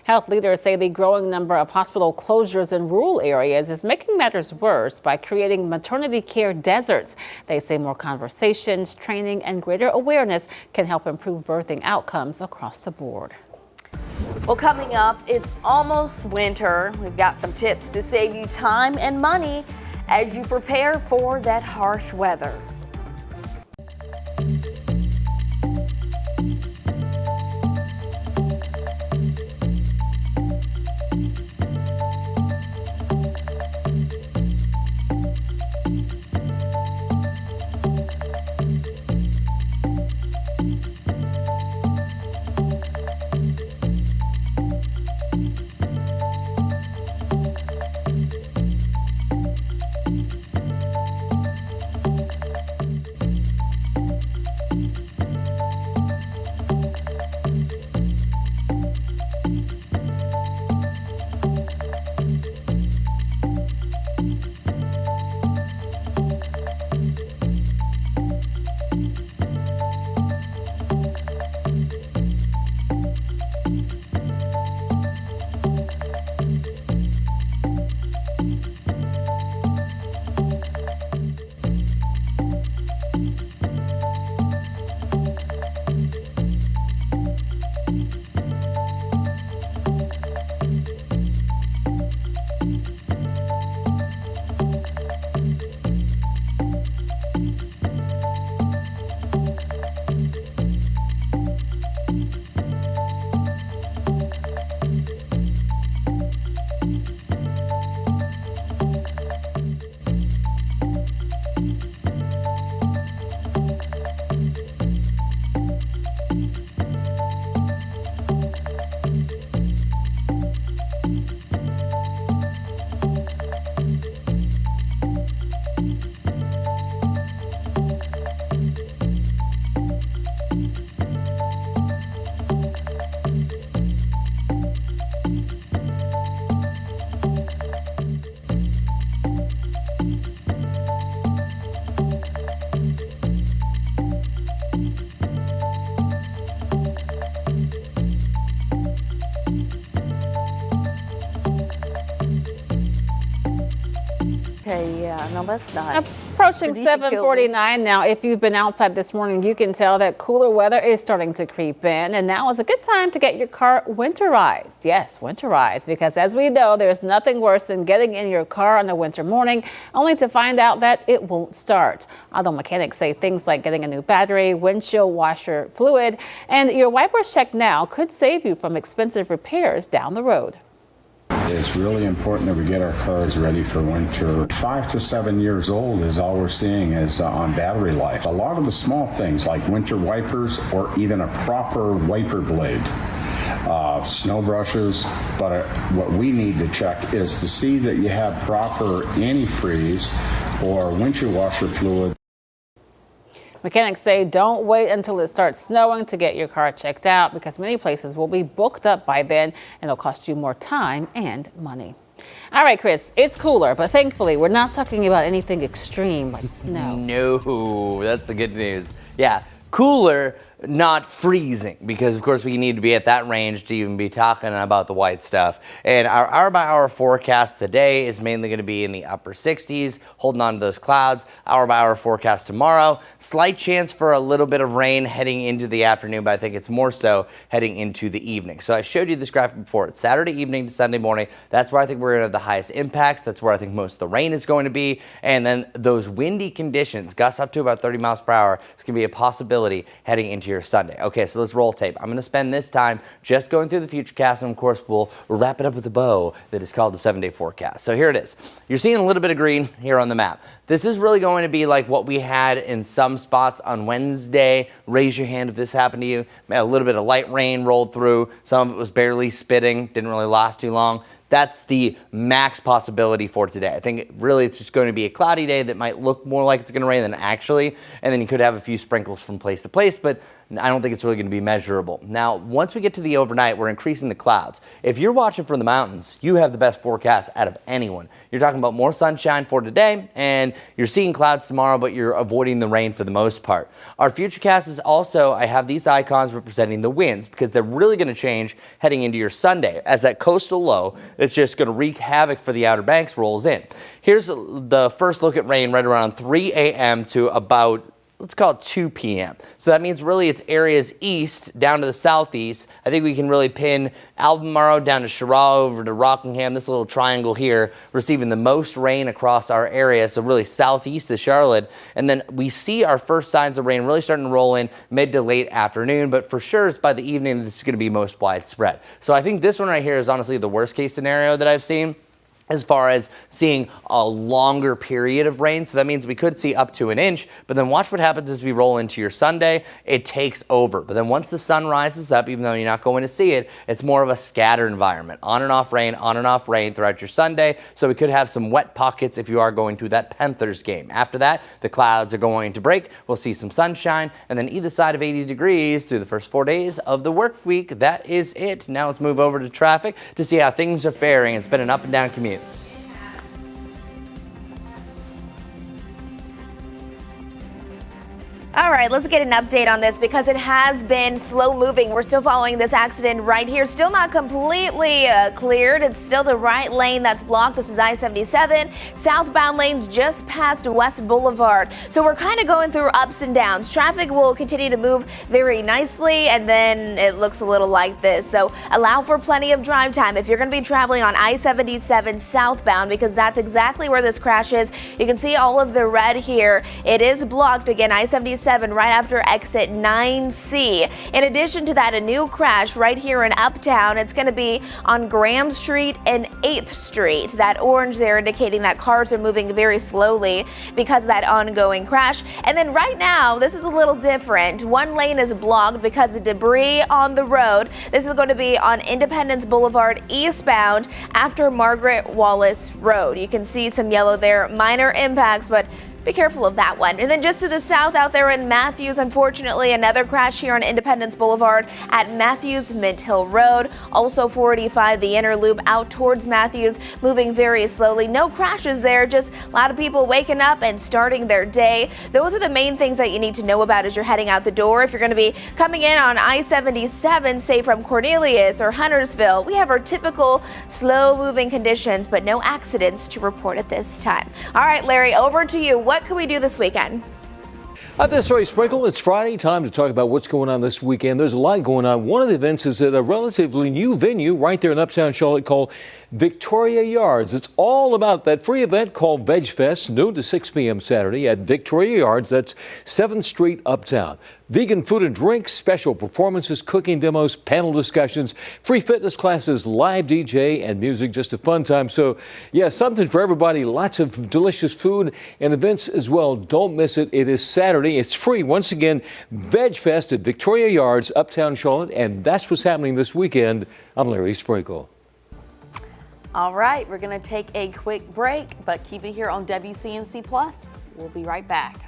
Speaker 1: Health leaders say the growing number of hospital closures in rural areas is making matters worse by creating maternity care deserts. They say more conversations, training, and greater awareness can help improve birthing outcomes across the board.
Speaker 3: Well, coming up, it's almost winter. We've got some tips to save you time and money as you prepare for that harsh weather. No, that's not.
Speaker 1: Approaching
Speaker 3: Denise, you killed me.
Speaker 1: 7:49 now. If you've been outside this morning, you can tell that cooler weather is starting to creep in. And now is a good time to get your car winterized. Yes, winterized. Because as we know, there's nothing worse than getting in your car on a winter morning only to find out that it won't start. Auto mechanics say things like getting a new battery, windshield washer fluid, and your wipers checked now could save you from expensive repairs down the road.
Speaker 7: It's really important that we get our cars ready for winter. 5 to 7 years old is all we're seeing is on battery life. A lot of the small things like winter wipers or even a proper wiper blade, snow brushes, but what we need to check is to see that you have proper antifreeze or windshield washer fluid.
Speaker 1: Mechanics say don't wait until it starts snowing to get your car checked out because many places will be booked up by then and it'll cost you more time and money. All right, Chris, it's cooler, but thankfully we're not talking about anything extreme like snow.
Speaker 5: No, that's the good news. Yeah, cooler, not freezing, because of course we need to be at that range to even be talking about the white stuff. And our hour-by-hour forecast today is mainly going to be in the upper 60s, holding on to those clouds. Hour-by-hour forecast tomorrow, slight chance for a little bit of rain heading into the afternoon, but I think it's more so heading into the evening. So I showed you this graphic before. It's Saturday evening to Sunday morning. That's where I think we're going to have the highest impacts. That's where I think most of the rain is going to be. And then those windy conditions, gusts up to about 30 miles per hour, it's going to be a possibility heading into your Sunday. Okay, so let's roll tape. I'm going to spend this time just going through the Futurecast, and of course we'll wrap it up with a bow that is called the 7-day forecast. So here it is. You're seeing a little bit of green here on the map. This is really going to be like what we had in some spots on Wednesday. Raise your hand if this happened to you. A little bit of light rain rolled through. Some of it was barely spitting, didn't really last too long. That's the max possibility for today. I think really it's just going to be a cloudy day that might look more like it's going to rain than actually, and then you could have a few sprinkles from place to place, but I don't think it's really going to be measurable. Now, once we get to the overnight, we're increasing the clouds. If you're watching from the mountains, you have the best forecast out of anyone. You're talking about more sunshine for today, and you're seeing clouds tomorrow, but you're avoiding the rain for the most part. Our Futurecast is also, I have these icons representing the winds because they're really going to change heading into your Sunday as that coastal low that's just going to wreak havoc for the Outer Banks rolls in. Here's the first look at rain right around 3 a.m. to about, let's call it 2 p.m. So that means really it's areas east down to the southeast. I think we can really pin Albemarle down to Chirac over to Rockingham, this little triangle here, receiving the most rain across our area, so really southeast of Charlotte. And then we see our first signs of rain really starting to roll in mid to late afternoon, but for sure it's by the evening this is going to be most widespread. So I think this one right here is honestly the worst case scenario that I've seen as far as seeing a longer period of rain. So that means we could see up to an inch, but then watch what happens as we roll into your Sunday. It takes over. But then once the sun rises up, even though you're not going to see it, it's more of a scattered environment. On and off rain throughout your Sunday. So we could have some wet pockets if you are going to that Panthers game. After that, the clouds are going to break. We'll see some sunshine, and then either side of 80 degrees through the first 4 days of the work week. That is it. Now let's move over to traffic to see how things are faring. It's been an up and down commute.
Speaker 4: All right, let's get an update on this because it has been slow moving. We're still following this accident right here. Still not completely cleared. It's still the right lane that's blocked. This is I-77. Southbound lanes just past West Boulevard. So we're kind of going through ups and downs. Traffic will continue to move very nicely, and then it looks a little like this. So allow for plenty of drive time if you're going to be traveling on I-77 southbound, because that's exactly where this crash is. You can see all of the red here. It is blocked again, I-77 right after exit 9C. In addition to that, a new crash right here in Uptown. It's going to be on Graham Street and 8th Street. That orange there indicating that cars are moving very slowly because of that ongoing crash. And then right now, this is a little different. One lane is blocked because of debris on the road. This is going to be on Independence Boulevard eastbound after Margaret Wallace Road. You can see some yellow there, minor impacts, but be careful of that one. And then just to the south out there in Matthews, unfortunately, another crash here on Independence Boulevard at Matthews Mint Hill Road. Also 485, the inner loop out towards Matthews, moving very slowly. No crashes there, just a lot of people waking up and starting their day. Those are the main things that you need to know about as you're heading out the door. If you're going to be coming in on I-77, say from Cornelius or Huntersville, we have our typical slow moving conditions, but no accidents to report at this time. All right, Larry, over to you. What can we do this weekend?
Speaker 17: This is Ray Sprinkle. It's Friday, time to talk about what's going on this weekend. There's a lot going on. One of the events is at a relatively new venue right there in Uptown Charlotte called Victoria Yards. It's all about that free event called Veg Fest, noon to 6 p.m. Saturday at Victoria Yards. That's 7th Street, Uptown. Vegan food and drinks, special performances, cooking demos, panel discussions, free fitness classes, live DJ, and music. Just a fun time. So, yeah, something for everybody. Lots of delicious food and events as well. Don't miss it. It is Saturday. It's free. Once again, Veg Fest at Victoria Yards, Uptown Charlotte. And that's what's happening this weekend. I'm Larry Sprinkle.
Speaker 3: All right, we're going to take a quick break, but keep it here on WCNC Plus. We'll be right back.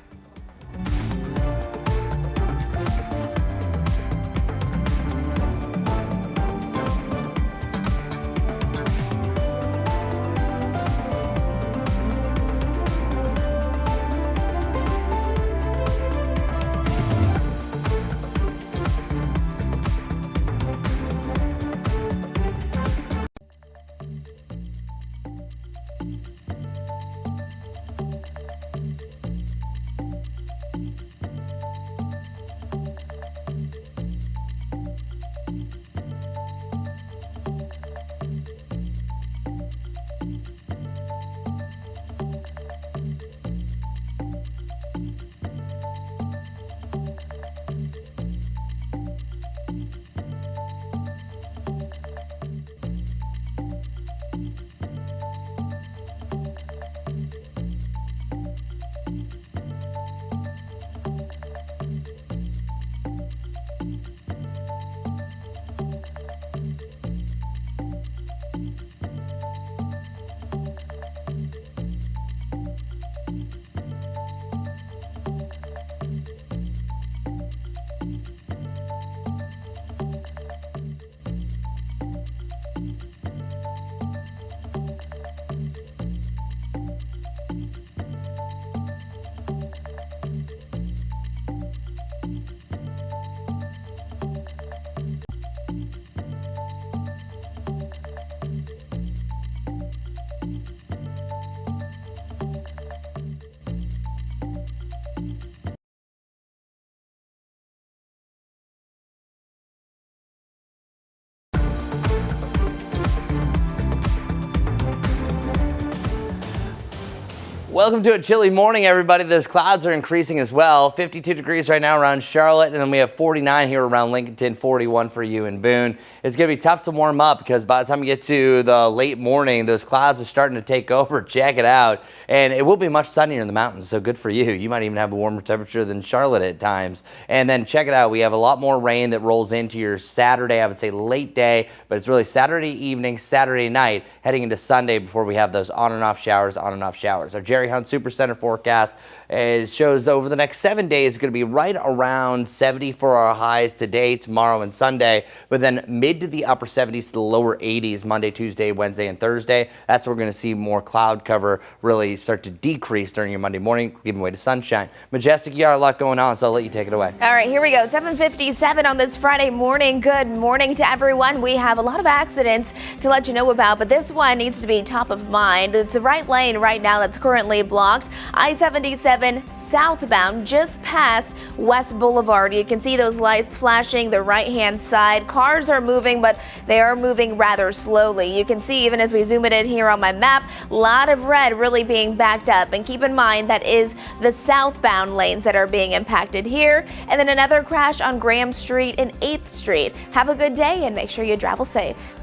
Speaker 5: Welcome to a chilly morning, everybody. Those clouds are increasing as well. 52 degrees right now around Charlotte, and then we have 49 here around Lincolnton, 41 for you in Boone. It's going to be tough to warm up because by the time you get to the late morning, those clouds are starting to take over. Check it out. And it will be much sunnier in the mountains, so good for you. You might even have a warmer temperature than Charlotte at times. And then check it out. We have a lot more rain that rolls into your Saturday, I would say late day, but it's really Saturday evening, Saturday night, heading into Sunday before we have those on and off showers, Our Jerry Hunt Supercenter forecast shows over the next 7 days is going to be right around 70 for our highs today, tomorrow, and Sunday, but then mid to the upper 70s to the lower 80s Monday, Tuesday, Wednesday, and Thursday. That's where we're going to see more cloud cover really start to decrease during your Monday morning, giving way to sunshine. Majestic, you got a lot going on, so I'll let you take it away.
Speaker 4: All right, here we go. 7:57 on this Friday morning. Good morning to everyone. We have a lot of accidents to let you know about, but this one needs to be top of mind. It's the right lane right now that's currently blocked. I-77 southbound just past West Boulevard. You can see those lights flashing the right-hand side. Cars are moving, but they are moving rather slowly. You can see even as we zoom it in here on my map, a lot of red really being backed up. And keep in mind that is the southbound lanes that are being impacted here. And then another crash on Graham Street and 8th Street. Have a good day and make sure you travel safe.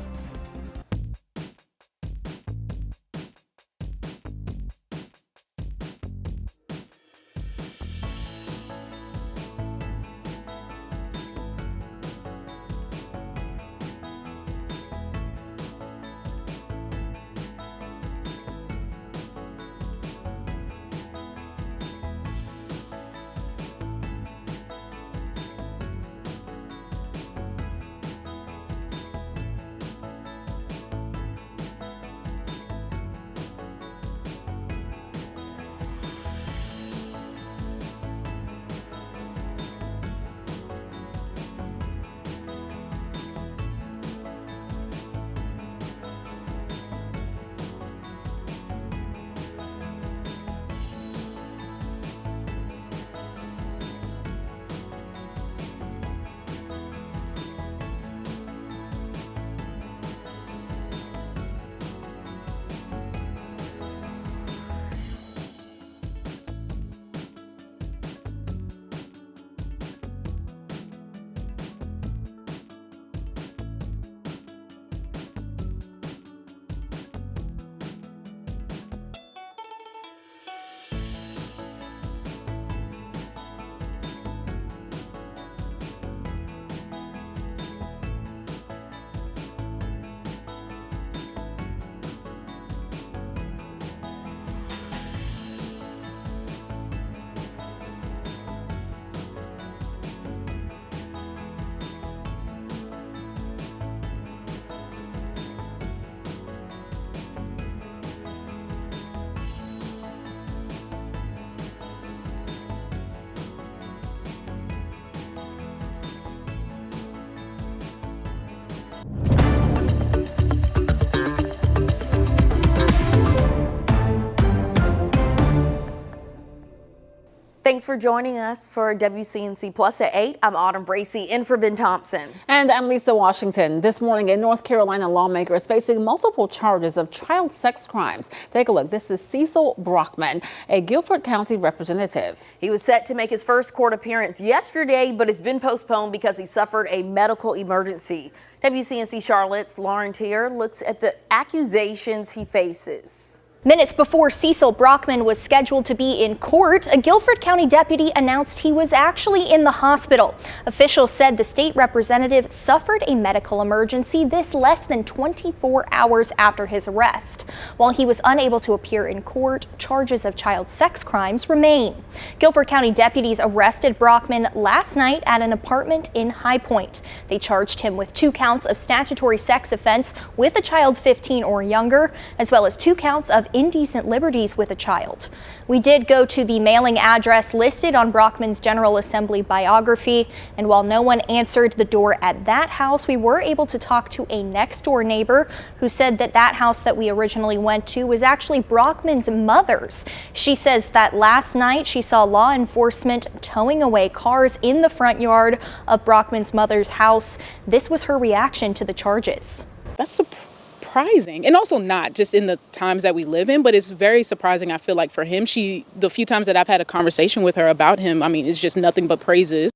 Speaker 3: Thanks for joining us for WCNC Plus at 8. I'm Autumn Bracey in for Ben Thompson.
Speaker 1: And I'm Lisa Washington. This morning, a North Carolina lawmaker is facing multiple charges of child sex crimes. Take a look. This is Cecil Brockman, a Guilford County representative.
Speaker 3: He was set to make his first court appearance yesterday, but it's been postponed because he suffered a medical emergency. WCNC Charlotte's Lauren Tier looks at the accusations he faces.
Speaker 6: Minutes before Cecil Brockman was scheduled to be in court, a Guilford County deputy announced he was actually in the hospital. Officials said the state representative suffered a medical emergency this less than 24 hours after his arrest. While he was unable to appear in court, charges of child sex crimes remain. Guilford County deputies arrested Brockman last night at an apartment in High Point. They charged him with 2 counts of statutory sex offense with a child 15 or younger, as well as 2 counts of indecent liberties with a child. We did go to the mailing address listed on Brockman's General Assembly biography, and while no one answered the door at that house, we were able to talk to a next door neighbor who said that that house that we originally went to was actually Brockman's mother's. She says that last night she saw law enforcement towing away cars in the front yard of Brockman's mother's house. This was her reaction to the charges.
Speaker 10: That's surprising, and also not just in the times that we live in, but it's very surprising. I feel like for him, the few times that I've had a conversation with her about him, I mean, it's just nothing but praises.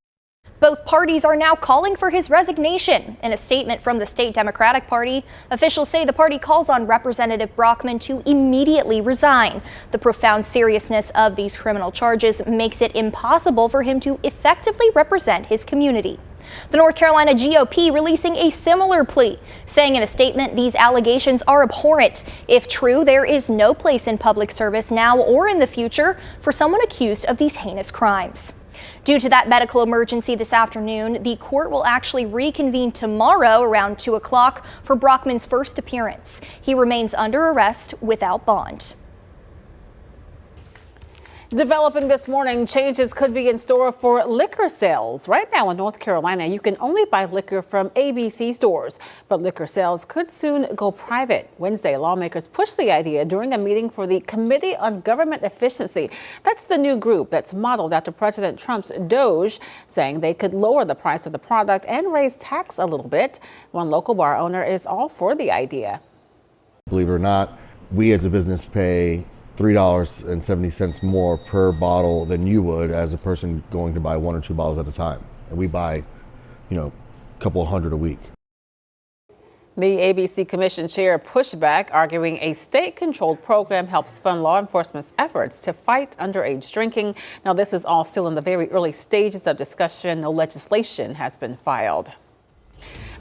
Speaker 6: Both parties are now calling for his resignation. In a statement from the state Democratic Party, officials say the party calls on Representative Brockman to immediately resign. The profound seriousness of these criminal charges makes it impossible for him to effectively represent his community. The North Carolina GOP releasing a similar plea, saying in a statement these allegations are abhorrent. If true, there is no place in public service now or in the future for someone accused of these heinous crimes. Due to that medical emergency this afternoon, the court will actually reconvene tomorrow around 2 o'clock for Brockman's first appearance. He remains under arrest without bond.
Speaker 1: Developing this morning, changes could be in store for liquor sales. Right now in North Carolina, you can only buy liquor from ABC stores, but liquor sales could soon go private. Wednesday, lawmakers pushed the idea during a meeting for the Committee on Government Efficiency. That's the new group that's modeled after President Trump's DOJ, saying they could lower the price of the product and raise tax a little bit. One local bar owner is all for the idea.
Speaker 23: Believe it or not, we as a business pay $3.70 more per bottle than you would as a person going to buy 1 or 2 bottles at a time. And we buy, a couple hundred a week.
Speaker 1: The ABC Commission chair pushed back, arguing a state-controlled program helps fund law enforcement's efforts to fight underage drinking. Now, this is all still in the very early stages of discussion. No legislation has been filed.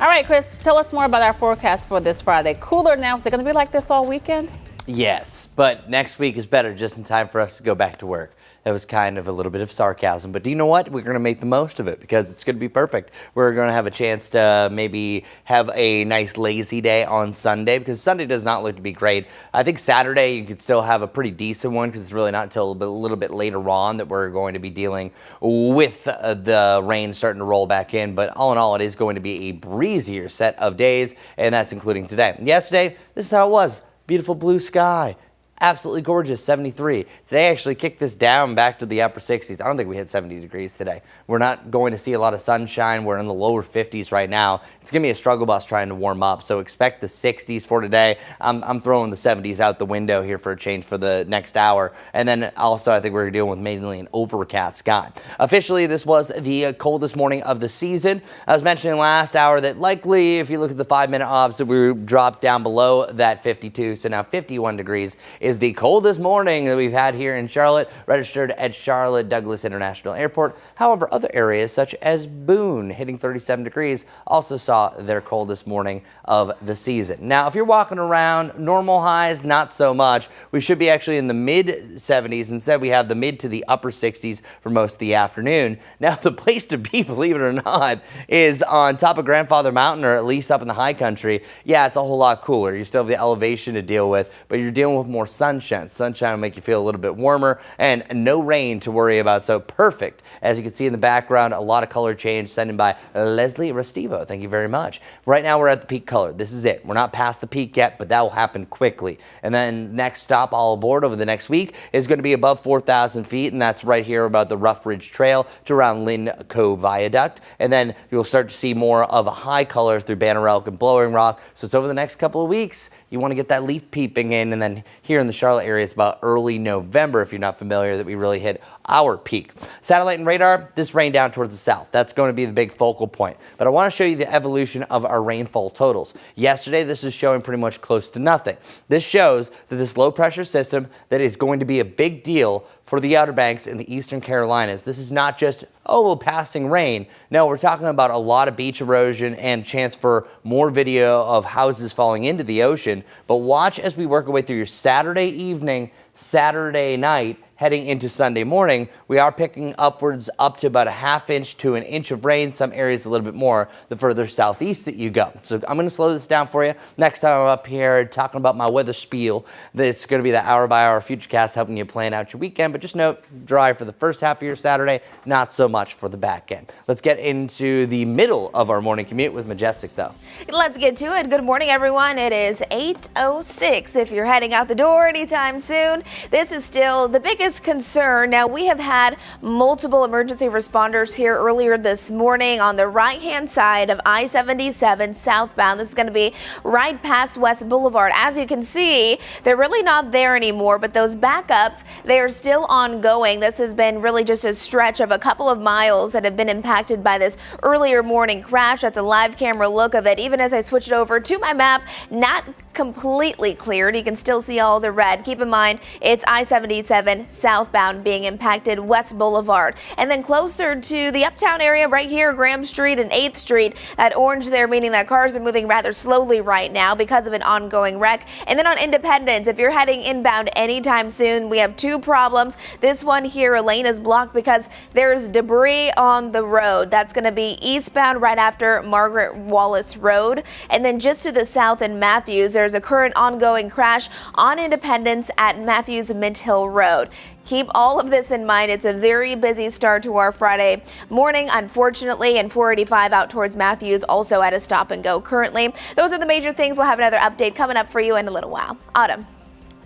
Speaker 1: All right, Chris, tell us more about our forecast for this Friday. Cooler now. Is it going to be like this all weekend?
Speaker 5: Yes, but next week is better, just in time for us to go back to work. That was kind of a little bit of sarcasm, but do you know what? We're going to make the most of it because it's going to be perfect. We're going to have a chance to maybe have a nice lazy day on Sunday because Sunday does not look to be great. I think Saturday you could still have a pretty decent one because it's really not until a little bit later on that we're going to be dealing with the rain starting to roll back in. But all in all, it is going to be a breezier set of days, and that's including today. Yesterday, this is how it was. Beautiful blue sky. Absolutely gorgeous, 73. Today, I actually kicked this down back to the upper 60s. I don't think we hit 70 degrees today. We're not going to see a lot of sunshine. We're in the lower 50s right now. It's going to be a struggle bus trying to warm up, so expect the 60s for today. I'm throwing the 70s out the window here for a change for the next hour. And then also, I think we're dealing with mainly an overcast sky. Officially, this was the coldest morning of the season. I was mentioning last hour that likely, if you look at the 5-minute obs, that we dropped down below that 52. So now 51 degrees is the coldest morning that we've had here in Charlotte, registered at Charlotte Douglas International Airport. However, other areas such as Boone, hitting 37 degrees, also saw their coldest morning of the season. Now, if you're walking around, normal highs, not so much. We should be actually in the mid 70s. Instead, we have the mid to the upper 60s for most of the afternoon. Now, the place to be, believe it or not, is on top of Grandfather Mountain, or at least up in the high country. Yeah, it's a whole lot cooler. You still have the elevation to deal with, but you're dealing with more sun sunshine. Sunshine will make you feel a little bit warmer, and no rain to worry about. So perfect. As you can see in the background, a lot of color change sent in by Leslie Restivo. Thank you very much. Right now we're at the peak color. This is it. We're not past the peak yet, but that will happen quickly. And then next stop all aboard over the next week is going to be above 4,000 feet, and that's right here about the Rough Ridge Trail to around Lynn Cove Viaduct. And then you'll start to see more of a high color through Banner Elk and Blowing Rock. So it's over the next couple of weeks. You want to get that leaf peeping in, and then here in the Charlotte area, it's about early November, if you're not familiar, that we really hit our peak. Satellite and radar, this rain down towards the south. That's going to be the big focal point. But I want to show you the evolution of our rainfall totals. Yesterday, this is showing pretty much close to nothing. This shows that this low pressure system that is going to be a big deal for the Outer Banks in the Eastern Carolinas. This is not just, oh, passing rain. No, we're talking about a lot of beach erosion and chance for more video of houses falling into the ocean. But watch as we work our way through your Saturday evening, Saturday night, heading into Sunday morning. We are picking upwards up to about a ½ inch to an inch of rain, some areas a little bit more the further southeast that you go. So I'm going to slow this down for you. Next time I'm up here talking about my weather spiel, it's going to be the hour-by-hour futurecast helping you plan out your weekend. But just note, dry for the first half of your Saturday, not so much for the back end. Let's get into the middle of our morning commute with Majestic, though.
Speaker 4: Let's get to it. Good morning, everyone. It is 8:06. If you're heading out the door anytime soon, this is still the biggest concern. Now, we have had multiple emergency responders here earlier this morning on the right-hand side of I-77 southbound. This is going to be right past West Boulevard. As you can see, they're really not there anymore, but those backups, they are still ongoing. This has been really just a stretch of a couple of miles that have been impacted by this earlier morning crash. That's a live camera look of it. Even as I switch it over to my map, not completely cleared. You can still see all the red. Keep in mind, it's I-77 southbound being impacted, West Boulevard. And then closer to the uptown area right here, Graham Street and 8th Street, that orange there meaning that cars are moving rather slowly right now because of an ongoing wreck. And then on Independence, if you're heading inbound anytime soon, we have two problems. This one here, a lane is blocked because there's debris on the road. That's going to be eastbound right after Margaret Wallace Road. And then just to the south in Matthews, there's a current ongoing crash on Independence at Matthews Mint Hill Road. Keep all of this in mind. It's a very busy start to our Friday morning, unfortunately, and 485 out towards Matthews also at a stop and go currently. Those are the major things. We'll have another update coming up for you in a little while. Autumn.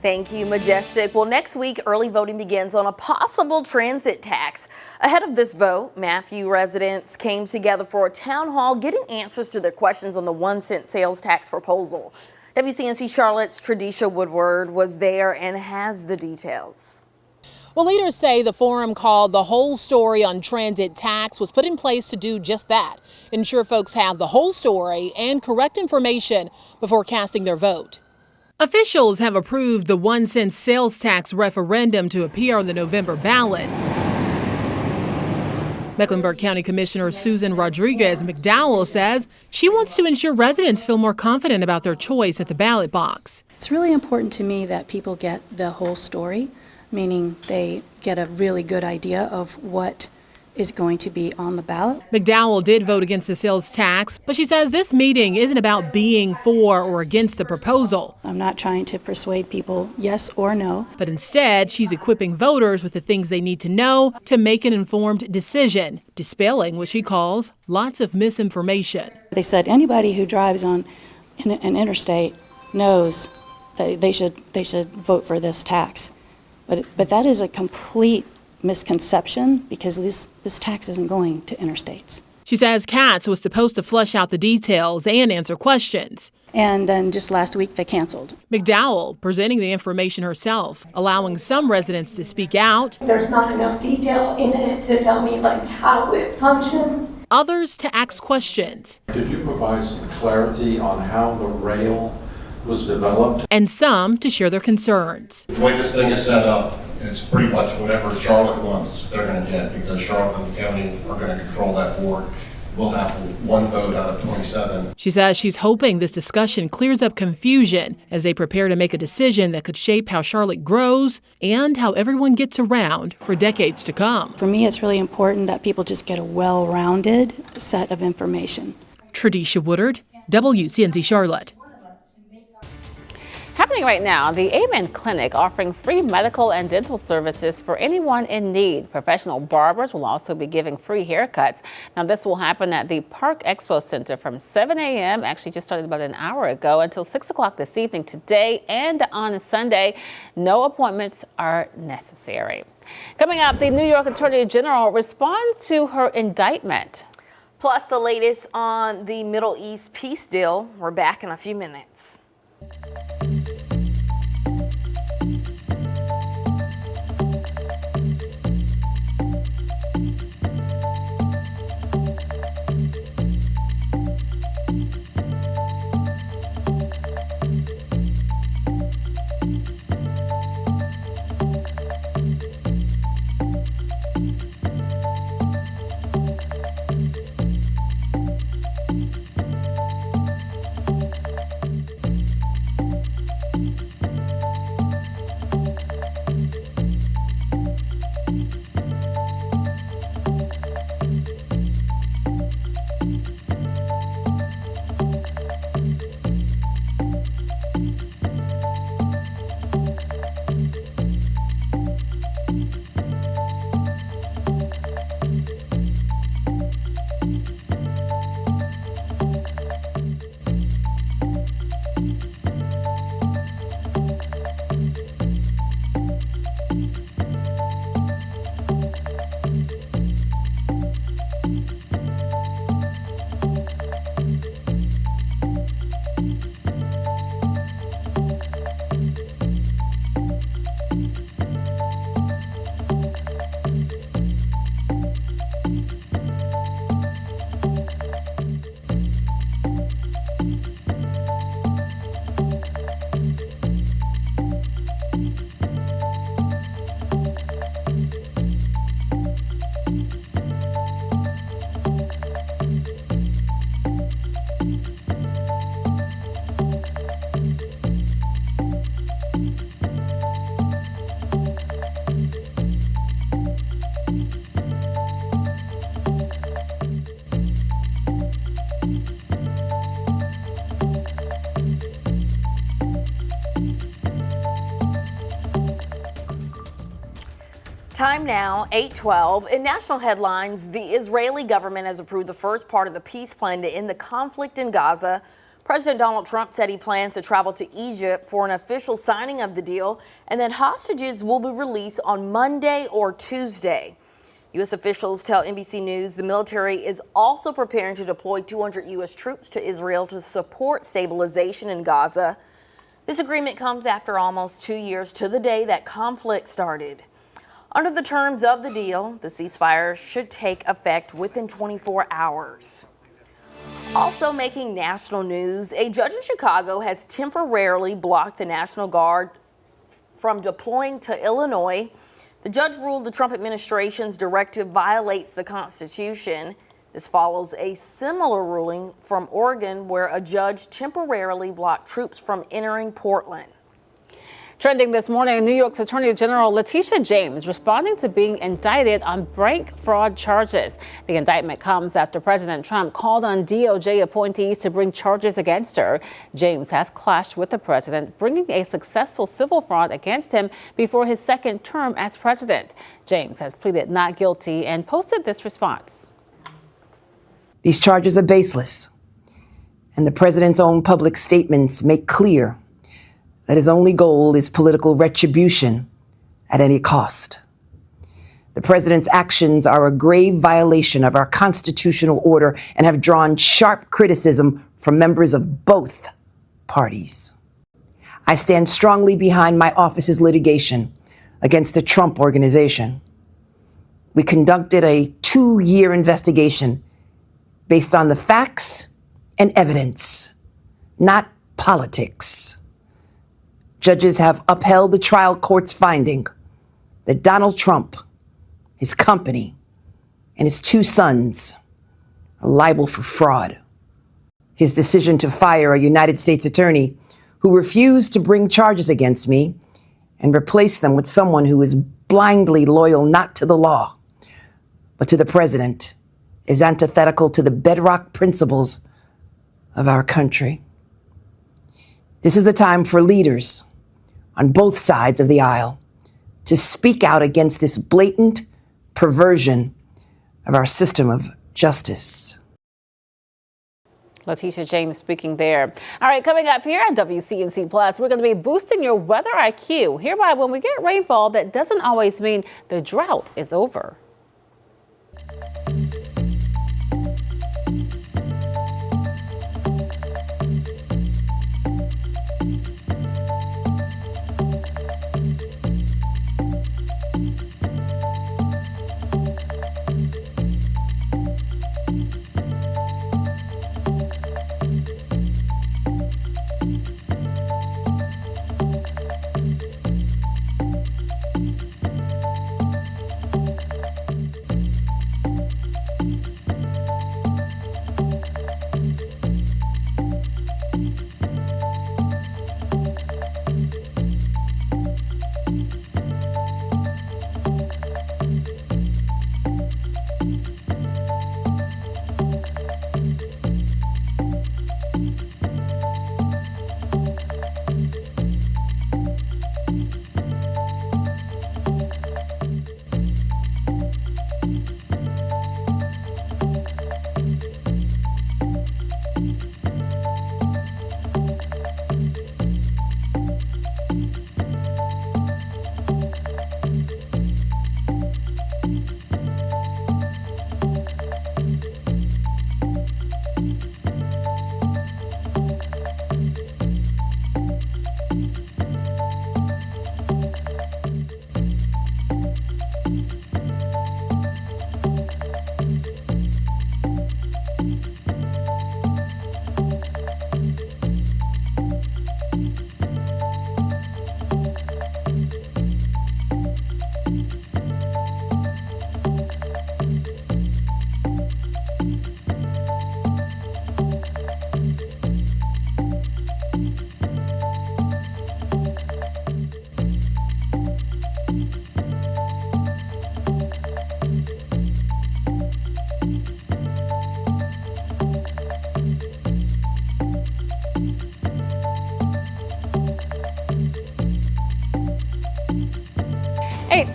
Speaker 3: Thank you, Majestic. Well, next week, early voting begins on a possible transit tax. Ahead of this vote, Matthew residents came together for a town hall getting answers to their questions on the 1-cent sales tax proposal. WCNC Charlotte's Tradisha Woodward was there and has the details.
Speaker 12: Well, leaders say the forum called The Whole Story on Transit Tax was put in place to do just that, ensure folks have the whole story and correct information before casting their vote. Officials have approved the 1-cent sales tax referendum to appear on the November ballot. Mecklenburg County Commissioner Susan Rodriguez McDowell says she wants to ensure residents feel more confident about their choice at the ballot box.
Speaker 13: It's really important to me that people get the whole story, meaning they get a really good idea of what is going to be on the ballot.
Speaker 12: McDowell did vote against the sales tax, but she says this meeting isn't about being for or against the proposal.
Speaker 13: I'm not trying to persuade people yes or no.
Speaker 12: But instead, she's equipping voters with the things they need to know to make an informed decision, dispelling what she calls lots of misinformation.
Speaker 13: They said anybody who drives on an interstate knows that they should vote for this tax. But that is a complete misconception because this tax isn't going to interstates.
Speaker 12: She says Katz was supposed to flesh out the details and answer questions.
Speaker 13: And then just last week they canceled.
Speaker 12: McDowell presenting the information herself, allowing some residents to speak out.
Speaker 14: There's not enough detail in it to tell me how it functions.
Speaker 12: Others to ask questions.
Speaker 24: Could you provide some clarity on how the rail was developed?
Speaker 12: And some to share their concerns.
Speaker 25: The way this thing is set up, it's pretty much whatever Charlotte wants, they're going to get, because Charlotte and the county are going to control that board. We'll have one vote out of 27.
Speaker 12: She says she's hoping this discussion clears up confusion as they prepare to make a decision that could shape how Charlotte grows and how everyone gets around for decades to come.
Speaker 13: For me, it's really important that people just get a well-rounded set of information.
Speaker 12: Tradisha Woodard, WCNC Charlotte.
Speaker 1: Happening right now, the Amen Clinic offering free medical and dental services for anyone in need. Professional barbers will also be giving free haircuts. Now, this will happen at the Park Expo Center from 7 a.m. actually just started about an hour ago until 6 o'clock this evening today and on Sunday. No appointments are necessary. Coming up, the New York Attorney General responds to her indictment.
Speaker 3: Plus, the latest on the Middle East peace deal. We're back in a few minutes. Time now, 8:12. In national headlines, the Israeli government has approved the first part of the peace plan to end the conflict in Gaza. President Donald Trump said he plans to travel to Egypt for an official signing of the deal, and that hostages will be released on Monday or Tuesday. U.S. officials tell NBC News the military is also preparing to deploy 200 U.S. troops to Israel to support stabilization in Gaza. This agreement comes after almost 2 years to the day that conflict started. Under the terms of the deal, the ceasefire should take effect within 24 hours. Also making national news, a judge in Chicago has temporarily blocked the National Guard from deploying to Illinois. The judge ruled the Trump administration's directive violates the Constitution. This follows a similar ruling from Oregon, where a judge temporarily blocked troops from entering Portland.
Speaker 1: Trending this morning, New York's Attorney General Letitia James responding to being indicted on bank fraud charges. The indictment comes after President Trump called on DOJ appointees to bring charges against her. James has clashed with the president, bringing a successful civil fraud against him before his second term as president. James has pleaded not guilty and posted this response.
Speaker 11: These charges are baseless, and the president's own public statements make clear that his only goal is political retribution at any cost. The president's actions are a grave violation of our constitutional order and have drawn sharp criticism from members of both parties. I stand strongly behind my office's litigation against the Trump Organization. We conducted a 2-year investigation based on the facts and evidence, not politics. Judges have upheld the trial court's finding that Donald Trump, his company, and his 2 sons are liable for fraud. His decision to fire a United States attorney who refused to bring charges against me and replace them with someone who is blindly loyal not to the law, but to the president is antithetical to the bedrock principles of our country. This is the time for leaders on both sides of the aisle to speak out against this blatant perversion of our system of justice.
Speaker 1: Letitia James speaking there. All right, coming up here on WCNC Plus, we're going to be boosting your weather IQ. Hereby, when we get rainfall, that doesn't always mean the drought is over.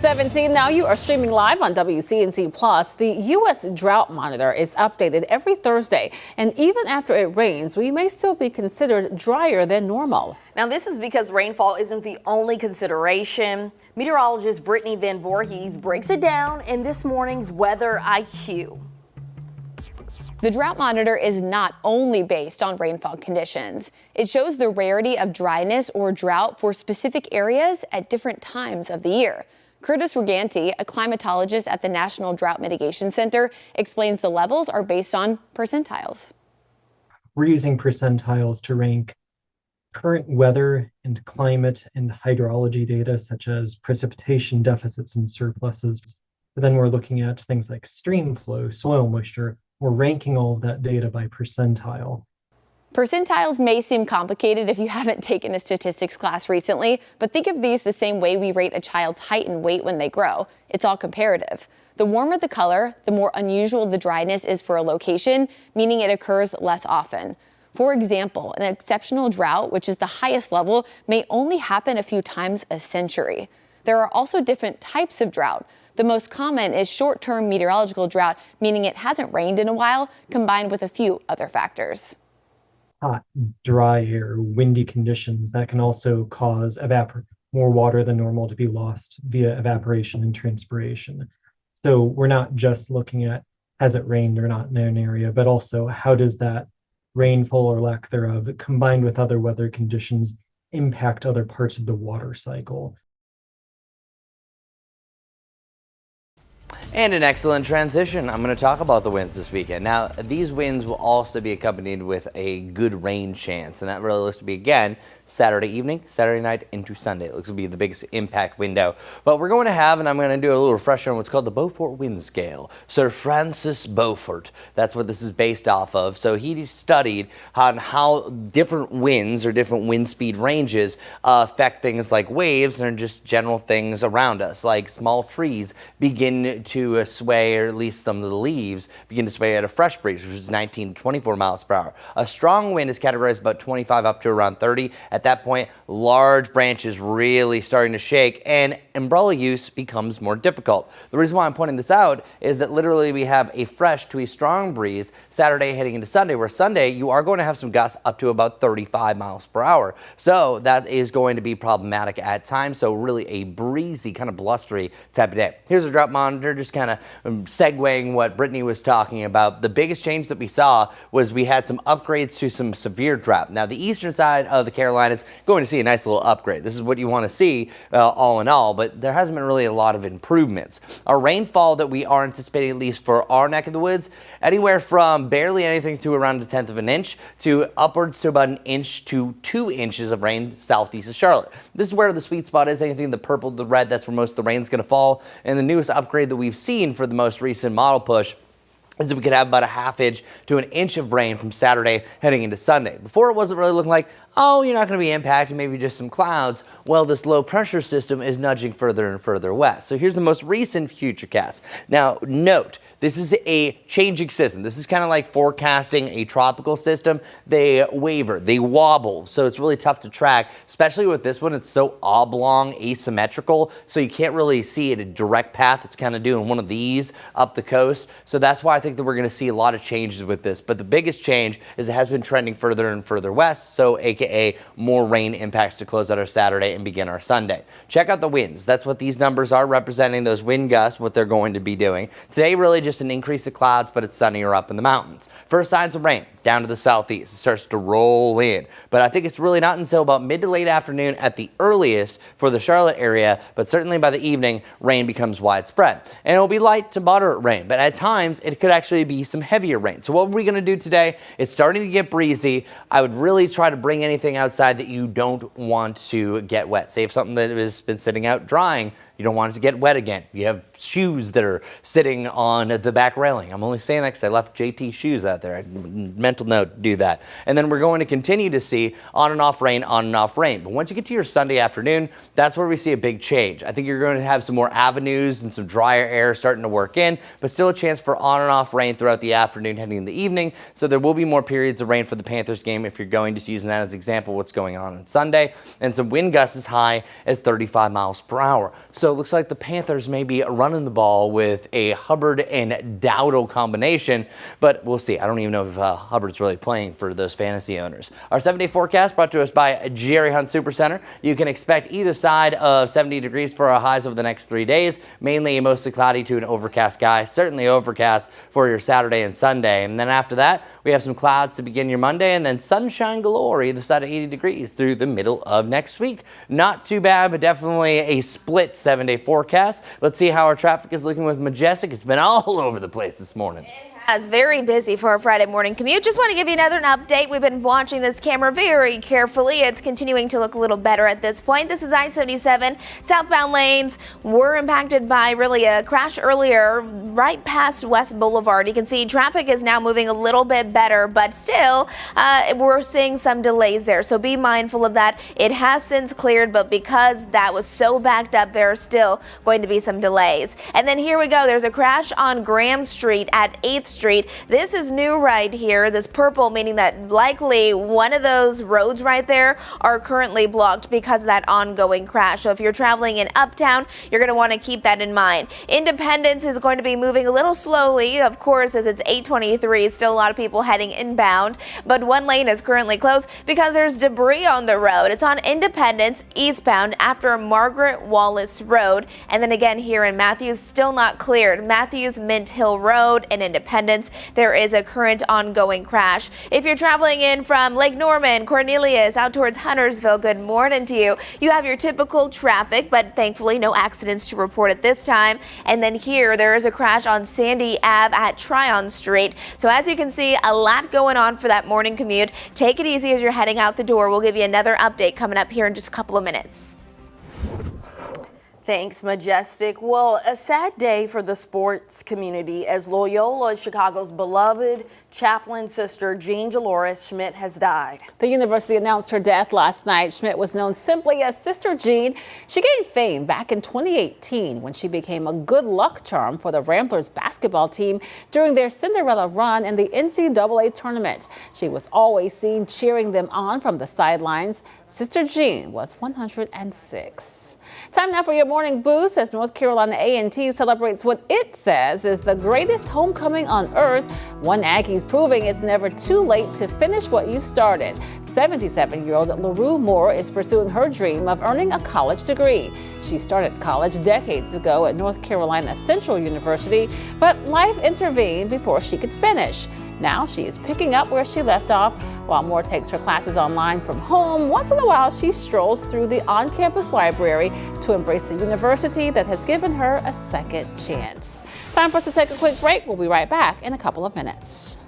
Speaker 1: .17 now. You are streaming live on WCNC Plus. The U.S. Drought Monitor is updated every Thursday, and even after it rains, we may still be considered drier than normal.
Speaker 3: Now, this is because rainfall isn't the only consideration. Meteorologist Brittany Van Voorhees breaks it down in this morning's Weather IQ.
Speaker 15: The Drought Monitor is not only based on rainfall conditions. It shows the rarity of dryness or drought for specific areas at different times of the year. Curtis Reganti, a climatologist at the National Drought Mitigation Center, explains the levels are based on percentiles.
Speaker 16: We're using percentiles to rank current weather and climate and hydrology data, such as precipitation deficits and surpluses. But then we're looking at things like stream flow, soil moisture. We're ranking all of that data by percentile.
Speaker 15: Percentiles may seem complicated if you haven't taken a statistics class recently, but think of these the same way we rate a child's height and weight when they grow. It's all comparative. The warmer the color, the more unusual the dryness is for a location, meaning it occurs less often. For example, an exceptional drought, which is the highest level, may only happen a few times a century. There are also different types of drought. The most common is short-term meteorological drought, meaning it hasn't rained in a while, combined with a few other factors.
Speaker 16: Hot, dry air, windy conditions that can also cause more water than normal to be lost via evaporation and transpiration. So we're not just looking at has it rained or not in an area, but also how does that rainfall or lack thereof, combined with other weather conditions, impact other parts of the water cycle.
Speaker 5: And an excellent transition. I'm going to talk about the winds this weekend. Now, these winds will also be accompanied with a good rain chance, and that really looks to be, again, Saturday evening, Saturday night into Sunday. It looks to be the biggest impact window. But we're going to have, and I'm going to do a little refresher on what's called the Beaufort wind scale. Sir Francis Beaufort, that's what this is based off of. So he studied on how different winds or different wind speed ranges affect things like waves and just general things around us, like small trees begin to sway, or at least some of the leaves begin to sway at a fresh breeze, which is 19 to 24 miles per hour. A strong wind is categorized about 25 up to around 30, At that point, large branches really starting to shake and umbrella use becomes more difficult. The reason why I'm pointing this out is that literally we have a fresh to a strong breeze Saturday heading into Sunday, where Sunday you are going to have some gusts up to about 35 miles per hour. So that is going to be problematic at times. So really a breezy, kind of blustery type of day. Here's a drought monitor, just kind of segueing what Brittany was talking about. The biggest change that we saw was we had some upgrades to some severe drought. Now the eastern side of the Carolinas going to see a nice little upgrade. This is what you want to see all in all, but there hasn't been really a lot of improvements. Our rainfall that we are anticipating, at least for our neck of the woods, anywhere from barely anything to around 1/10 of an inch to upwards to about 1 inch to 2 inches of rain southeast of Charlotte. This is where the sweet spot is. Anything the purple, the red, that's where most of the rain is going to fall. And the newest upgrade that we've seen for the most recent model push is that we could have about 1/2 inch to 1 inch of rain from Saturday heading into Sunday. Before, it wasn't really looking like, oh, you're not going to be impacted, maybe just some clouds. Well, this low pressure system is nudging further and further west. So here's the most recent futurecast. Now, note, this is a changing system. This is kind of like forecasting a tropical system. They waver, they wobble, so it's really tough to track, especially with this one. It's so oblong, asymmetrical, so you can't really see it a direct path. It's kind of doing one of these up the coast. So that's why I think that we're going to see a lot of changes with this. But the biggest change is it has been trending further and further west, so aka more rain impacts to close out our Saturday and begin our Sunday. Check out the winds. That's what these numbers are representing, those wind gusts, what they're going to be doing. Today, really just an increase of clouds, but it's sunnier up in the mountains. First signs of rain down to the southeast. It starts to roll in, but I think it's really not until about mid to late afternoon at the earliest for the Charlotte area, but certainly by the evening, rain becomes widespread. And it'll be light to moderate rain, but at times it could actually be some heavier rain. So what are we going to do today? It's starting to get breezy. I would really try to bring anything outside that you don't want to get wet. Save something that has been sitting out drying. You don't want it to get wet again. You have shoes that are sitting on the back railing. I'm only saying that because I left JT shoes out there. Mental note, do that. And then we're going to continue to see on and off rain, on and off rain. But once you get to your Sunday afternoon, that's where we see a big change. I think you're going to have some more avenues and some drier air starting to work in, but still a chance for on and off rain throughout the afternoon heading in the evening. So there will be more periods of rain for the Panthers game if you're going to use that as an example of what's going on Sunday. And some wind gusts as high as 35 miles per hour. So it looks like the Panthers may be running the ball with a Hubbard and Dowdle combination, but we'll see. I don't even know if Hubbard's really playing for those fantasy owners. Our 7-day forecast brought to us by Jerry Hunt Supercenter. You can expect either side of 70 degrees for our highs over the next 3 days, mainly a mostly cloudy to an overcast sky, certainly overcast for your Saturday and Sunday. And then after that, we have some clouds to begin your Monday, and then sunshine galore either side of 80 degrees through the middle of next week. Not too bad, but definitely a split 7-day forecast. Let's see how our traffic is looking with Majestic. It's been all over the place this morning.
Speaker 4: Is very busy for a Friday morning commute. Just want to give you another update. We've been watching this camera very carefully. It's continuing to look a little better at this point. This is I-77 southbound lanes were impacted by really a crash earlier right past West Boulevard. You can see traffic is now moving a little bit better, but still we're seeing some delays there. So be mindful of that. It has since cleared, but because that was so backed up, there are still going to be some delays. And then here we go. There's a crash on Graham Street at 8th Street. This is new right here. This purple meaning that likely one of those roads right there are currently blocked because of that ongoing crash. So if you're traveling in Uptown, you're going to want to keep that in mind. Independence is going to be moving a little slowly, of course, as it's 8:23. Still a lot of people heading inbound, but one lane is currently closed because there's debris on the road. It's on Independence eastbound after Margaret Wallace Road, and then again here in Matthews, still not cleared. Matthews, Mint Hill Road, and Independence, there is a current ongoing crash. If you're traveling in from Lake Norman, Cornelius, out towards Huntersville, good morning to you. You have your typical traffic, but thankfully no accidents to report at this time. And then here, there is a crash on Sandy Ave at Tryon Street. So as you can see, a lot going on for that morning commute. Take it easy as you're heading out the door. We'll give you another update coming up here in just a couple of minutes.
Speaker 3: Thanks, Majestic. Well, a sad day for the sports community as Loyola Chicago's beloved chaplain sister Jean Dolores Schmidt has died.
Speaker 1: The university announced her death last night. Schmidt was known simply as Sister Jean. She gained fame back in 2018 when she became a good luck charm for the Ramblers basketball team during their Cinderella run in the NCAA tournament. She was always seen cheering them on from the sidelines. Sister Jean was 106. Time now for your morning boost as North Carolina A&T celebrates what it says is the greatest homecoming on earth. One Aggie's proving it's never too late to finish what you started. 77-year-old LaRue Moore is pursuing her dream of earning a college degree. She started college decades ago at North Carolina Central University, but life intervened before she could finish. Now she is picking up where she left off. While Moore takes her classes online from home, once in a while she strolls through the on-campus library to embrace the university that has given her a second chance. Time for us to take a quick break. We'll be right back in a couple of minutes.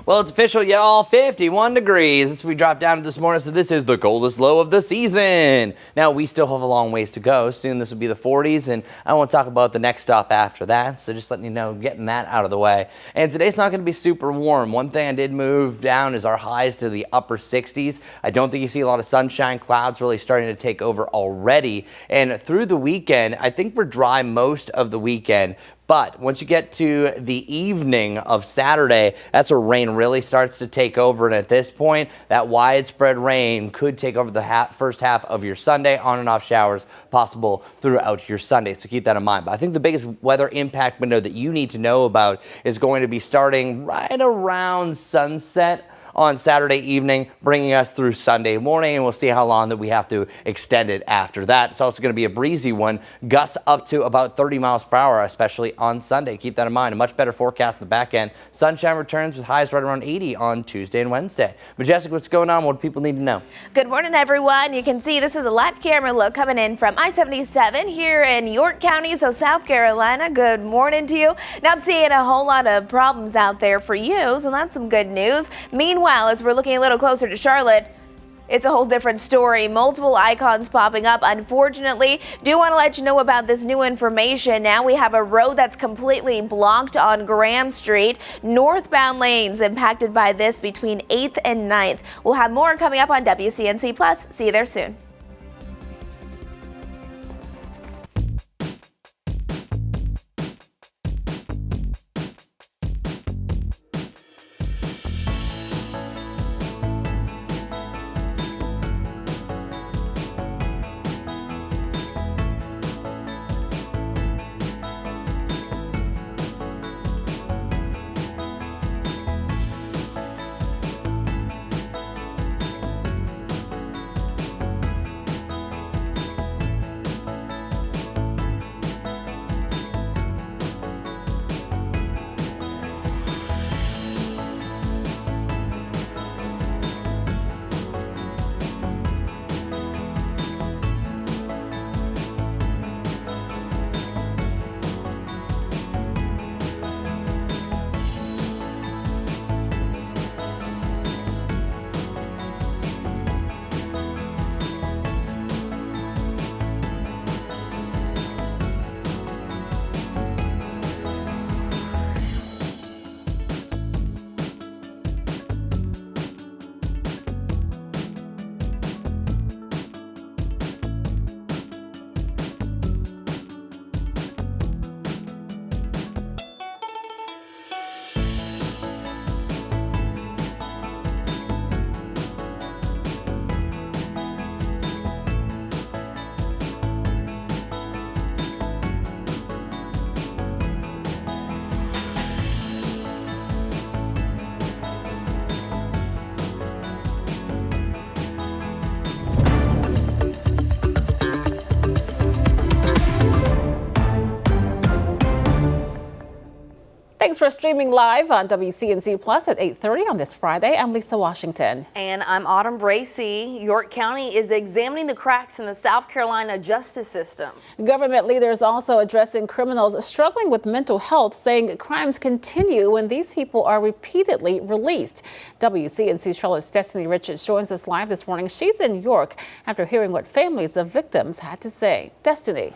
Speaker 5: Well, it's official, y'all. 51 degrees. This we dropped down this morning, so this is the coldest low of the season. Now, we still have a long ways to go. Soon this will be the 40s, and I want to talk about the next stop after that, so just letting you know, getting that out of the way. And today's not going to be super warm. One thing I did move down is our highs to the upper 60s. I don't think you see a lot of sunshine. Clouds really starting to take over already. And through the weekend, I think we're dry most of the weekend. But once you get to the evening of Saturday, that's where rain really starts to take over. And at this point, that widespread rain could take over the first half of your Sunday. On and off showers possible throughout your Sunday. So keep that in mind. But I think the biggest weather impact window that you need to know about is going to be starting right around sunset on Saturday evening, bringing us through Sunday morning, and we'll see how long that we have to extend it after that. It's also going to be a breezy one, gusts up to about 30 miles per hour, especially on Sunday. Keep that in mind. A much better forecast in the back end. Sunshine returns with highs right around 80 on Tuesday and Wednesday. Majestic, what's going on? What do people need to know?
Speaker 4: Good morning, everyone. You can see this is a live camera look coming in from I-77 here in York County, so South Carolina. Good morning to you. Not seeing a whole lot of problems out there for you, so that's some good news. Meanwhile, as we're looking a little closer to Charlotte, it's a whole different story. Multiple icons popping up. Unfortunately, do want to let you know about this new information. Now we have a road that's completely blocked on Graham Street. Northbound lanes impacted by this between 8th and 9th. We'll have more coming up on WCNC Plus. See you there soon.
Speaker 1: Thanks for streaming live on WCNC Plus at 8:30 on this Friday. I'm Lisa Washington.
Speaker 3: And I'm Autumn Bracey. York County is examining the cracks in the South Carolina justice system.
Speaker 1: Government leaders also addressing criminals struggling with mental health, saying crimes continue when these people are repeatedly released. WCNC Charlotte's Destiny Richards joins us live this morning. She's in York after hearing what families of victims had to say. Destiny.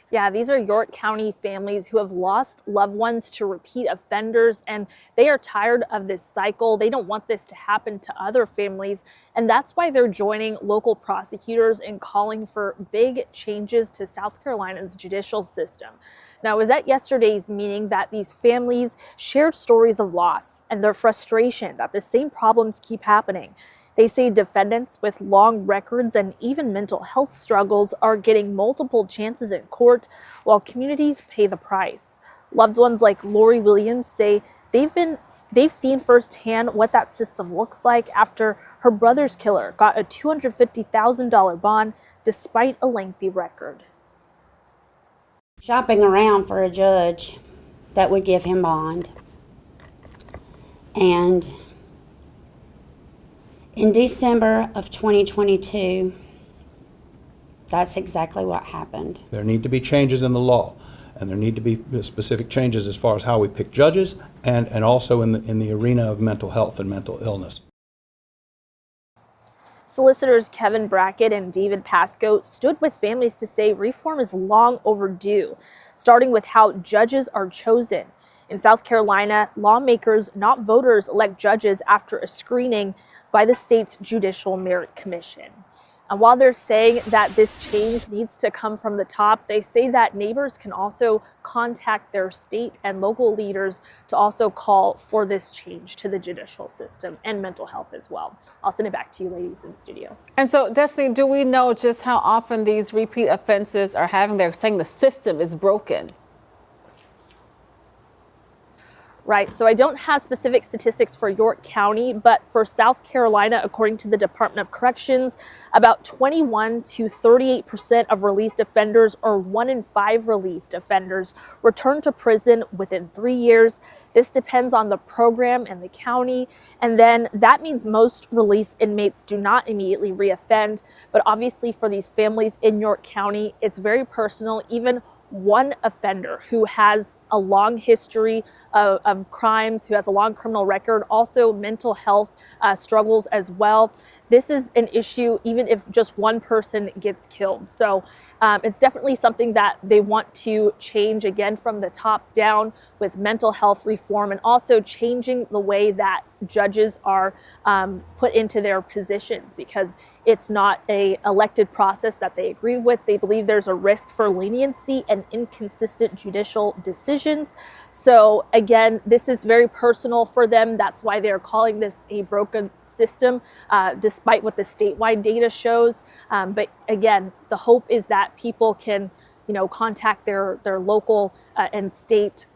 Speaker 2: Yeah, these are York County families who have lost loved ones to repeat offenders, and they are tired of this cycle. They don't want this to happen to other families, and that's why they're joining local prosecutors in calling for big changes to South Carolina's judicial system. Now, it was at yesterday's meeting that these families shared stories of loss and their frustration that the same problems keep happening. They say defendants with long records and even mental health struggles are getting multiple chances in court, while communities pay the price. Loved ones like Lori Williams say they've seen firsthand what that system looks like after her brother's killer got a $250,000 bond despite a lengthy record.
Speaker 18: Shopping around for a judge that would give him bond. And in December of 2022, that's exactly what happened.
Speaker 19: There need to be changes in the law, and there need to be specific changes as far as how we pick judges and also in the arena of mental health and mental illness.
Speaker 2: Solicitors Kevin Brackett and David Pasco stood with families to say reform is long overdue, starting with how judges are chosen. In South Carolina, lawmakers, not voters, elect judges after a screening by the state's Judicial Merit Commission. And while they're saying that this change needs to come from the top, they say that neighbors can also contact their state and local leaders to also call for this change to the judicial system and mental health as well. I'll send it back to you ladies in studio.
Speaker 1: And so, Destiny, do we know just how often these repeat offenses are having? They're saying the system is broken.
Speaker 2: Right, so I don't have specific statistics for York County, but for South Carolina, according to the Department of Corrections, about 21 to 38% of released offenders, or 1 in 5 released offenders, return to prison within 3 years. This depends on the program and the county, and then that means most released inmates do not immediately reoffend. But obviously for these families in York County, it's very personal. Even one offender who has a long history of crimes, who has a long criminal record, also mental health struggles as well. This is an issue even if just one person gets killed. So it's definitely something that they want to change, again, from the top down with mental health reform, and also changing the way that judges are put into their positions, because it's not a elected process that they agree with. They believe there's a risk for leniency and inconsistent judicial decisions. So again, this is very personal for them. That's why they're calling this a broken system, despite what the statewide data shows. But again, the hope is that people can, contact their local and state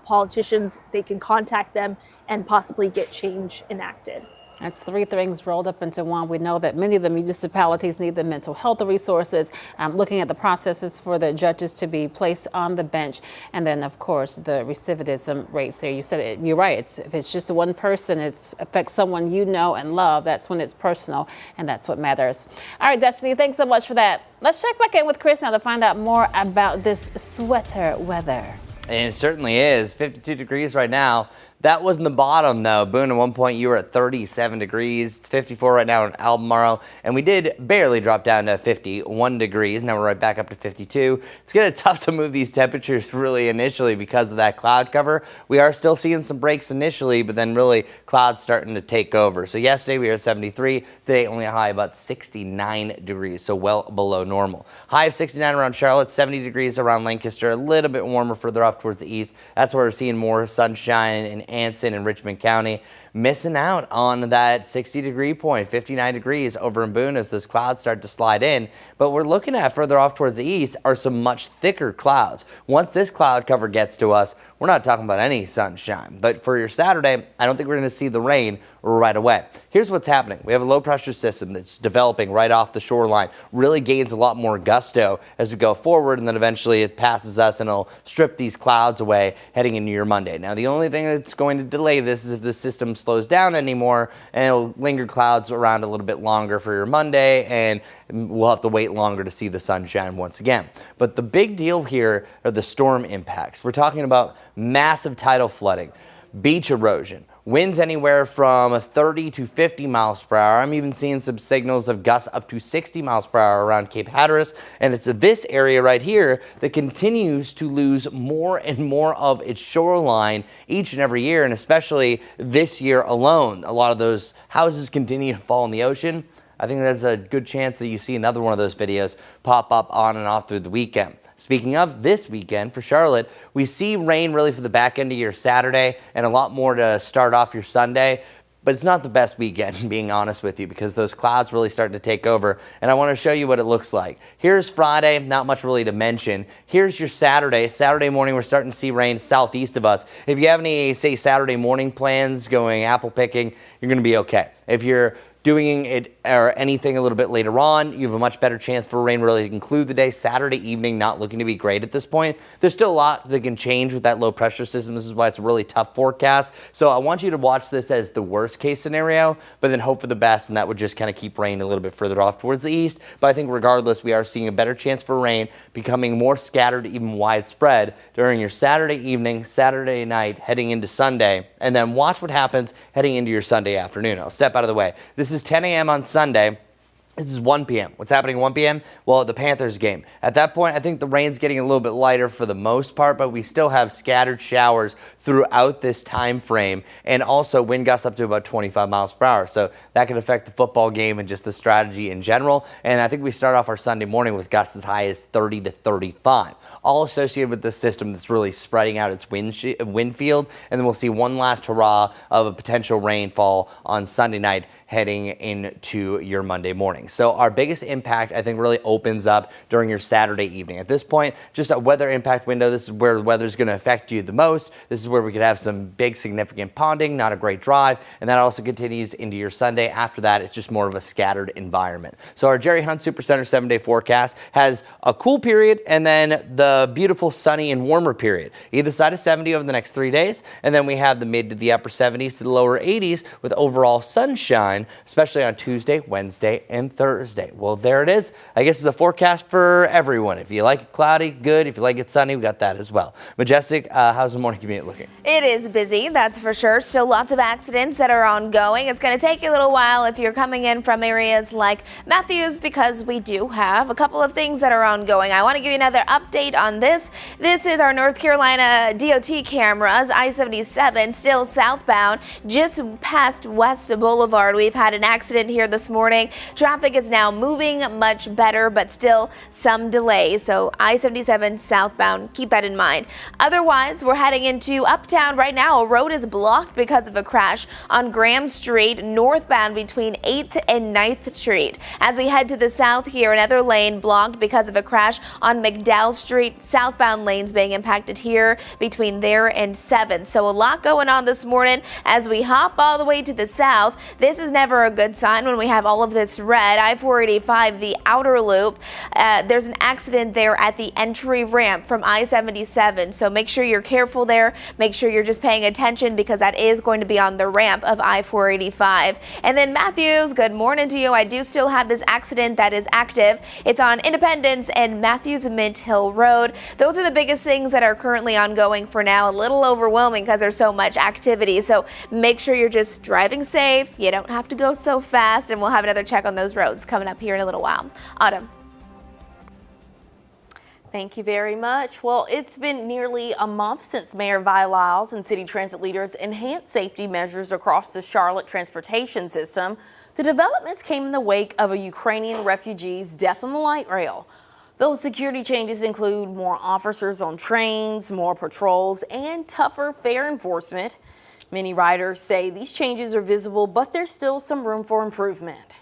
Speaker 2: politicians. They can contact them and possibly get change enacted.
Speaker 1: That's 3 things rolled up into one. We know that many of the municipalities need the mental health resources, looking at the processes for the judges to be placed on the bench. And then, of course, the recidivism rates there. You said it, you're right. If it's just one person, it affects someone you know and love. That's when it's personal, and that's what matters. All right, Destiny, thanks so much for that. Let's check back in with Chris now to find out more about this sweater weather.
Speaker 5: And it certainly is. 52 degrees right now. That wasn't the bottom, though. Boone, at one point, you were at 37 degrees. It's 54 right now in Albemarle. And we did barely drop down to 51 degrees. Now we're right back up to 52. It's going to be tough to move these temperatures really initially because of that cloud cover. We are still seeing some breaks initially, but then really clouds starting to take over. So yesterday we were at 73. Today only a high about 69 degrees, so well below normal. High of 69 around Charlotte, 70 degrees around Lancaster, a little bit warmer further off off towards the east. That's where we're seeing more sunshine in Anson and Richmond County. Missing out on that 60-degree point, 59 degrees over in Boone as those clouds start to slide in. But we're looking at further off towards the east are some much thicker clouds. Once this cloud cover gets to us, we're not talking about any sunshine. But for your Saturday, I don't think we're going to see the rain right away. Here's what's happening. We have a low pressure system that's developing right off the shoreline, really gains a lot more gusto as we go forward, and then eventually it passes us and it'll strip these clouds away heading into your Monday. Now, the only thing that's going to delay this is if the system slows down anymore, and it'll linger clouds around a little bit longer for your Monday, and we'll have to wait longer to see the sunshine once again. But the big deal here are the storm impacts. We're talking about massive tidal flooding, beach erosion, winds anywhere from 30 to 50 miles per hour. I'm even seeing some signals of gusts up to 60 miles per hour around Cape Hatteras. And it's this area right here that continues to lose more and more of its shoreline each and every year. And especially this year alone, a lot of those houses continue to fall in the ocean. I think there's a good chance that you see another one of those videos pop up on and off through the weekend. Speaking of this weekend for Charlotte, we see rain really for the back end of your Saturday and a lot more to start off your Sunday. But it's not the best weekend, being honest with you, because those clouds really starting to take over. And I want to show you what it looks like. Here's Friday, not much really to mention. Here's your Saturday. Saturday morning, we're starting to see rain southeast of us. If you have any, say, Saturday morning plans going apple picking, you're going to be okay. If you're doing it or anything a little bit later on, you have a much better chance for rain really to conclude the day. Saturday evening, not looking to be great at this point. There's still a lot that can change with that low pressure system. This is why it's a really tough forecast. So I want you to watch this as the worst case scenario, but then hope for the best, and that would just kind of keep rain a little bit further off towards the east. But I think regardless, we are seeing a better chance for rain becoming more scattered, even widespread during your Saturday evening, Saturday night, heading into Sunday. And then watch what happens heading into your Sunday afternoon. I'll step out of the way. This is 10 a.m. on Sunday. This is 1 p.m. What's happening at 1 p.m.? Well, the Panthers game. At that point, I think the rain's getting a little bit lighter for the most part, but we still have scattered showers throughout this time frame, and also wind gusts up to about 25 miles per hour. So that could affect the football game and just the strategy in general. And I think we start off our Sunday morning with gusts as high as 30 to 35, all associated with the system that's really spreading out its wind field. And then we'll see one last hurrah of a potential rainfall on Sunday night heading into your Monday morning. So our biggest impact, I think, really opens up during your Saturday evening. At this point, just a weather impact window. This is where the weather is going to affect you the most. This is where we could have some big significant ponding, not a great drive, and that also continues into your Sunday. After that, it's just more of a scattered environment. So our Jerry Hunt Supercenter 7-day forecast has a cool period and then the beautiful sunny and warmer period. Either side of 70 over the next 3 days, and then we have the mid to the upper 70s to the lower 80s with overall sunshine, especially on Tuesday, Wednesday, and Thursday. Well, there it is. I guess it's a forecast for everyone. If you like it cloudy, good. If you like it sunny, we got that as well. Majestic, how's the morning commute looking?
Speaker 4: It is busy, that's for sure. Still lots of accidents that are ongoing. It's going to take you a little while if you're coming in from areas like Matthews, because we do have a couple of things that are ongoing. I want to give you another update on this. This is our North Carolina DOT cameras. I-77 still southbound just past West Boulevard. We've had an accident here this morning. Traffic is now moving much better, but still some delays. So I-77 southbound, keep that in mind. Otherwise, we're heading into Uptown right now. A road is blocked because of a crash on Graham Street, northbound between 8th and 9th Street. As we head to the south here, another lane blocked because of a crash on McDowell Street. Southbound lanes being impacted here between there and 7th. So a lot going on this morning as we hop all the way to the south. This is never a good sign when we have all of this red. I-485, the outer loop, there's an accident there at the entry ramp from I-77. So make sure you're careful there. Make sure you're just paying attention, because that is going to be on the ramp of I-485. And then Matthews, good morning to you. I do still have this accident that is active. It's on Independence and Matthews Mint Hill Road. Those are the biggest things that are currently ongoing for now. A little overwhelming because there's so much activity. So make sure you're just driving safe. You don't have to go so fast, and we'll have another check on those roads coming up here in a little while. Autumn.
Speaker 3: Thank you very much. Well, it's been nearly a month since Mayor Vi Lyles and city transit leaders enhanced safety measures across the Charlotte transportation system. The developments came in the wake of a Ukrainian refugee's death on the light rail. Those security changes include more officers on trains, more patrols, and tougher fare enforcement. Many riders say these changes are visible, but there's still some room for improvement.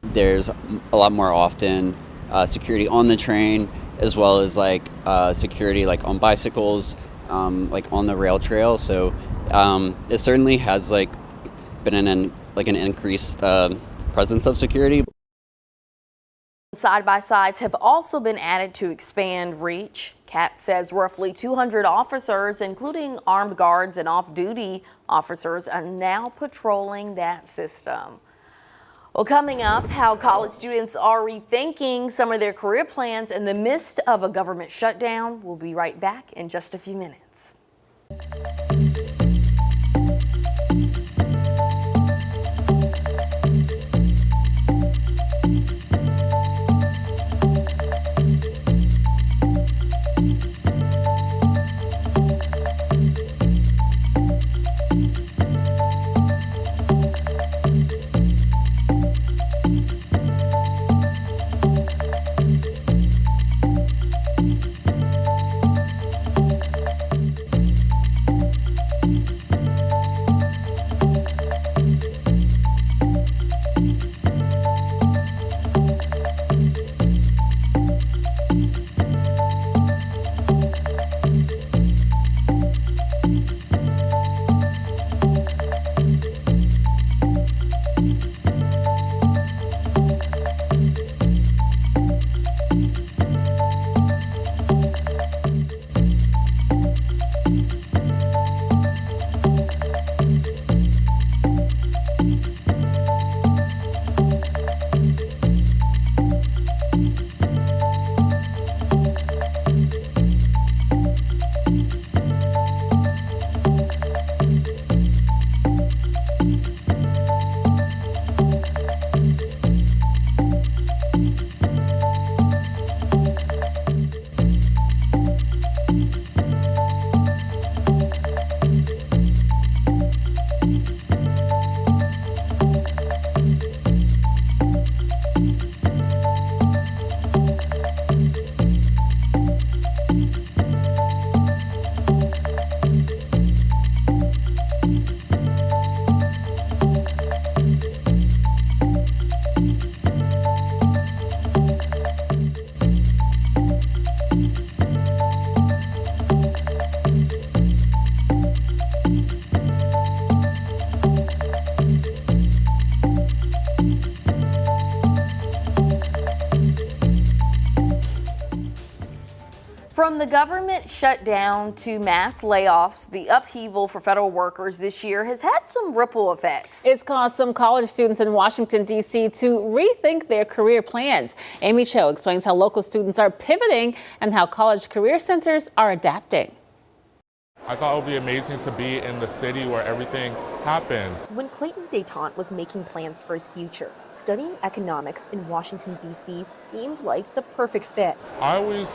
Speaker 8: There's a lot more often security on the train, as well as security on bicycles, on the rail trail. So it certainly has been an increased presence of security.
Speaker 3: Side-by-sides have also been added to expand reach. CAT says roughly 200 officers, including armed guards and off-duty officers, are now patrolling that system. Well, coming up, how college students are rethinking some of their career plans in the midst of a government shutdown. We'll be right back in just a few minutes. From the government shutdown to mass layoffs, the upheaval for federal workers this year has had some ripple effects.
Speaker 1: It's caused some college students in Washington, D.C. to rethink their career plans. Amy Cho explains how local students are pivoting and how college career centers are adapting.
Speaker 9: I thought it would be amazing to be in the city where everything happens.
Speaker 20: When Clayton Detente was making plans for his future, studying economics in Washington, D.C. seemed like the perfect fit.
Speaker 9: I always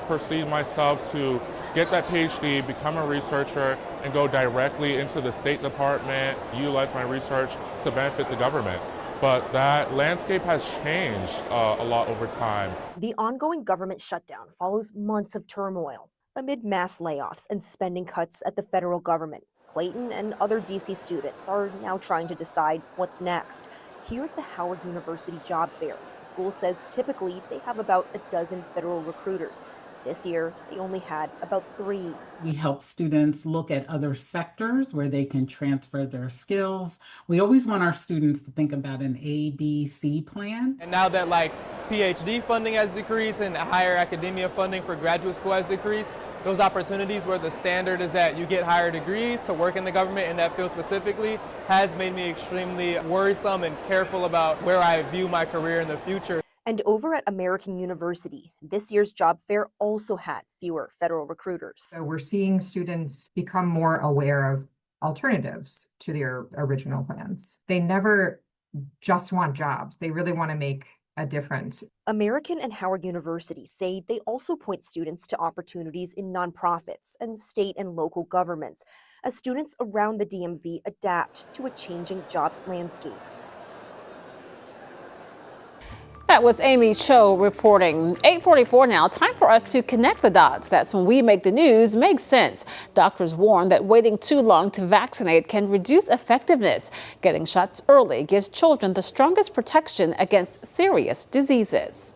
Speaker 9: perceived myself to get that PhD, become a researcher, and go directly into the State Department, utilize my research to benefit the government. But that landscape has changed a lot over time.
Speaker 20: The ongoing government shutdown follows months of turmoil. Amid mass layoffs and spending cuts at the federal government, Clayton and other DC students are now trying to decide what's next. Here at the Howard University Job Fair, the school says typically they have about a dozen federal recruiters. This year, they only had about 3.
Speaker 21: We help students look at other sectors where they can transfer their skills. We always want our students to think about an ABC plan.
Speaker 22: And now that PhD funding has decreased and higher academia funding for graduate school has decreased, those opportunities where the standard is that you get higher degrees to work in the government in that field specifically has made me extremely worrisome and careful about where I view my career in the future.
Speaker 20: And over at American University, this year's job fair also had fewer federal recruiters.
Speaker 26: So we're seeing students become more aware of alternatives to their original plans. They never just want jobs. They really want to make a difference.
Speaker 20: American and Howard University say they also point students to opportunities in nonprofits and state and local governments as students around the DMV adapt to a changing jobs landscape.
Speaker 1: That was Amy Cho reporting. 8:44 now. Time for us to connect the dots. That's when we make the news make sense. Doctors warn that waiting too long to vaccinate can reduce effectiveness. Getting shots early gives children the strongest protection against serious diseases.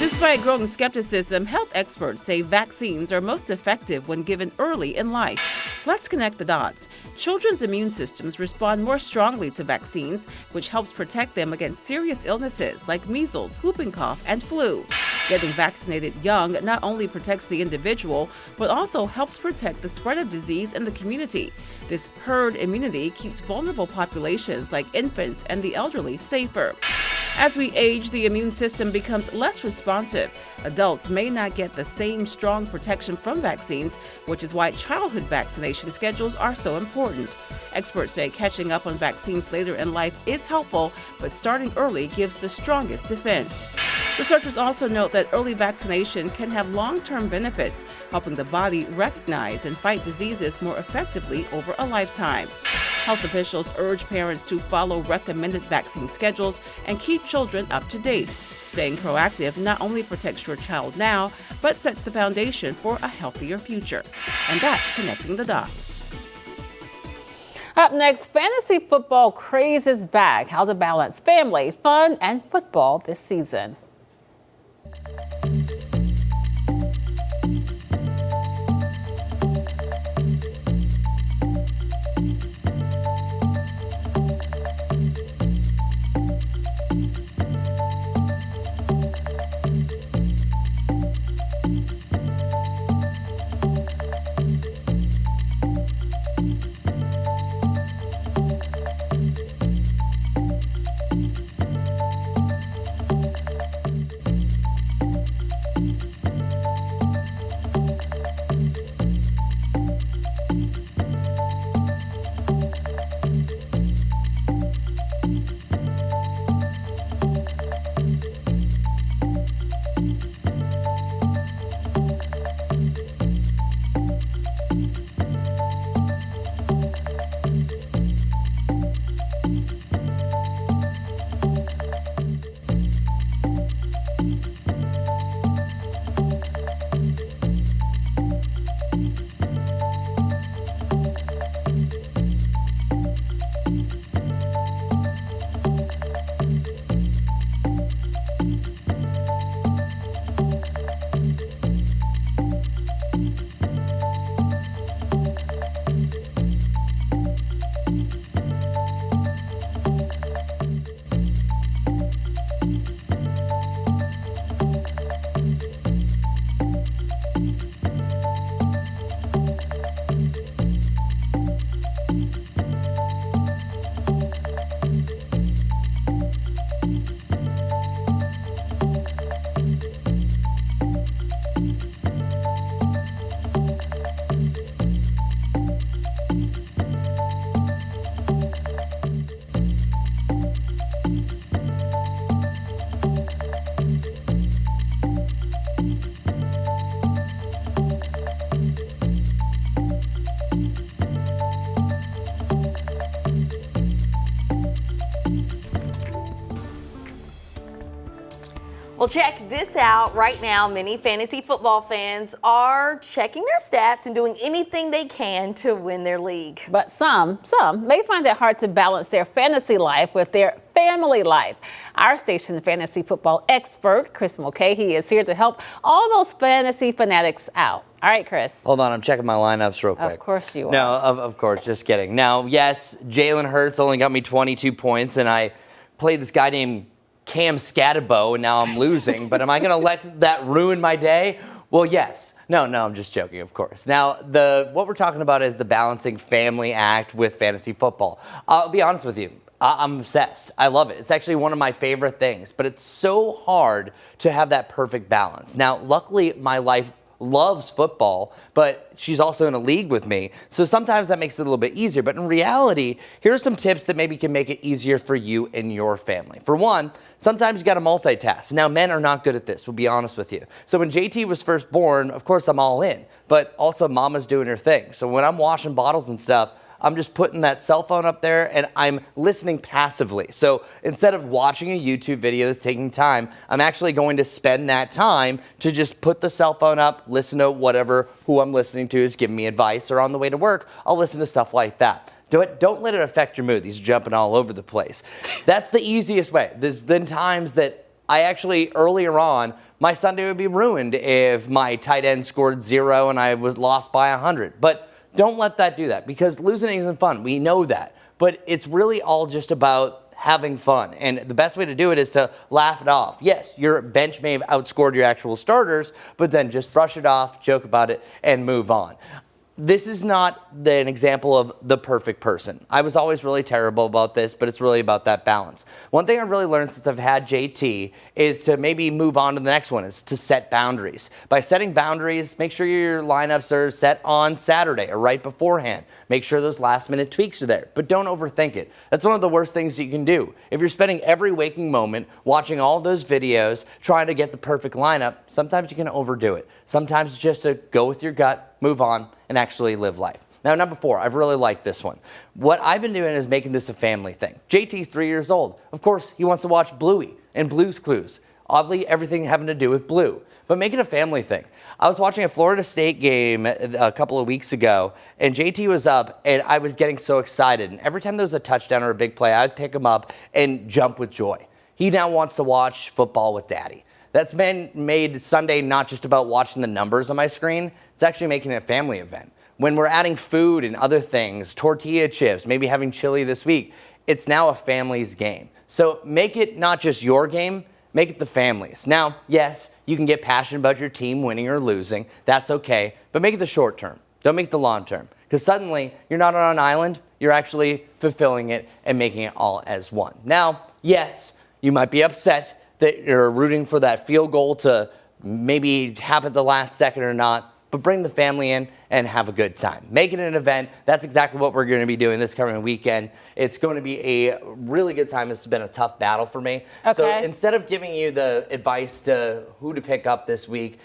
Speaker 1: Despite growing skepticism, health experts say vaccines are most effective when given early in life. Let's connect the dots. Children's immune systems respond more strongly to vaccines, which helps protect them against serious illnesses like measles, whooping cough, and flu. Getting vaccinated young not only protects the individual, but also helps protect the spread of disease in the community. This herd immunity keeps vulnerable populations like infants and the elderly safer. As we age, the immune system becomes less responsive. Adults may not get the same strong protection from vaccines, which is why childhood vaccination schedules are so important. Experts say catching up on vaccines later in life is helpful, but starting early gives the strongest defense. Researchers also note that early vaccination can have long-term benefits, helping the body recognize and fight diseases more effectively over a lifetime. Health officials urge parents to follow recommended vaccine schedules and keep children up to date. Staying proactive not only protects your child now, but sets the foundation for a healthier future. And that's connecting the dots. Up next, fantasy football craze is back. How to balance family, fun, and football this season.
Speaker 3: Well, check this out. Right now, many fantasy football fans are checking their stats and doing anything they can to win their league.
Speaker 1: But some may find it hard to balance their fantasy life with their family life. Our station fantasy football expert, Chris Mulcahy, is here to help all those fantasy fanatics out. All right, Chris.
Speaker 5: Hold on, I'm checking my lineups real quick.
Speaker 1: Of course you are.
Speaker 5: No, of course, just kidding. Now, yes, Jalen Hurts only got me 22 points, and I played this guy named Cam Scatterbo, and now I'm losing. But am I going to let that ruin my day? Well, yes. No, I'm just joking, of course. Now, what we're talking about is the balancing family act with fantasy football. I'll be honest with you. I'm obsessed. I love it. It's actually one of my favorite things, but it's so hard to have that perfect balance. Now, luckily, my life loves football, but she's also in a league with me. So sometimes that makes it a little bit easier. But in reality, here are some tips that maybe can make it easier for you and your family. For one, sometimes you got to multitask. Now, men are not good at this, we'll be honest with you. So when JT was first born, of course, I'm all in. But also, mama's doing her thing. So when I'm washing bottles and stuff, I'm just putting that cell phone up there and I'm listening passively. So instead of watching a YouTube video that's taking time, I'm actually going to spend that time to just put the cell phone up, listen to who I'm listening to is giving me advice, or on the way to work, I'll listen to stuff like that. Don't let it affect your mood. These are jumping all over the place. That's the easiest way. There's been times that I actually, earlier on, my Sunday would be ruined if my tight end scored 0 and I was lost by 100. But don't let that do that, because losing isn't fun. We know that. But it's really all just about having fun. And the best way to do it is to laugh it off. Yes, your bench may have outscored your actual starters, but then just brush it off, joke about it, and move on. This is not an example of the perfect person. I was always really terrible about this, but it's really about that balance. One thing I've really learned since I've had JT is to maybe move on to the next one, is to set boundaries. By setting boundaries, make sure your lineups are set on Saturday or right beforehand. Make sure those last minute tweaks are there, but don't overthink it. That's one of the worst things that you can do. If you're spending every waking moment watching all those videos, trying to get the perfect lineup, sometimes you can overdo it. Sometimes it's just to go with your gut, move on, and actually live life. Now, number 4, I've really liked this one. What I've been doing is making this a family thing. JT's 3 years old. Of course, he wants to watch Bluey and Blue's Clues. Oddly, everything having to do with blue. But make it a family thing. I was watching a Florida State game a couple of weeks ago, and JT was up, and I was getting so excited. And every time there was a touchdown or a big play, I'd pick him up and jump with joy. He now wants to watch football with Daddy. That's been made Sunday not just about watching the numbers on my screen. It's actually making it a family event. When we're adding food and other things, tortilla chips, maybe having chili this week, it's now a family's game. So make it not just your game, make it the family's. Now, yes, you can get passionate about your team winning or losing. That's okay, but make it the short term. Don't make it the long term, because suddenly you're not on an island. You're actually fulfilling it and making it all as one. Now, yes, you might be upset that you're rooting for that field goal to maybe happen at the last second or not, but bring the family in and have a good time. Make it an event. That's exactly what we're going to be doing this coming weekend. It's going to be a really good time. This has been a tough battle for me.
Speaker 1: Okay.
Speaker 5: So instead of giving you the advice to who to pick up this week,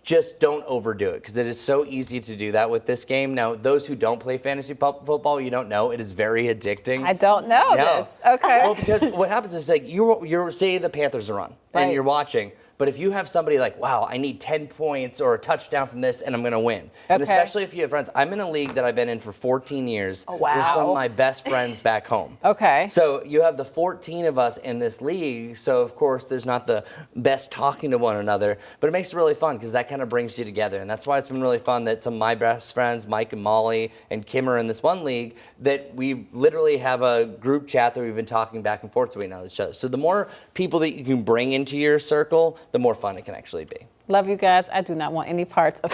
Speaker 5: just don't overdo it, because it is so easy to do that with this game. Now, those who don't play fantasy football, you don't know, it is very addicting.
Speaker 1: I don't know this. Okay.
Speaker 5: Well, because what happens is, like, you're say the Panthers are on, and you're watching. But if you have somebody like, wow, I need 10 points or a touchdown from this and I'm going to win. And especially if you have friends. I'm in a league that I've been in for 14 years with some of my best friends back home.
Speaker 1: Okay.
Speaker 5: So you have the 14 of us in this league. So, of course, there's not the best talking to one another. But it makes it really fun, because that kind of brings you together. And that's why it's been really fun that some of my best friends, Mike and Molly and Kim, are in this one league, that we literally have a group chat that we've been talking back and forth between each other. So the more people that you can bring into your circle, the more fun it can actually be.
Speaker 1: Love you guys. I do not want any parts of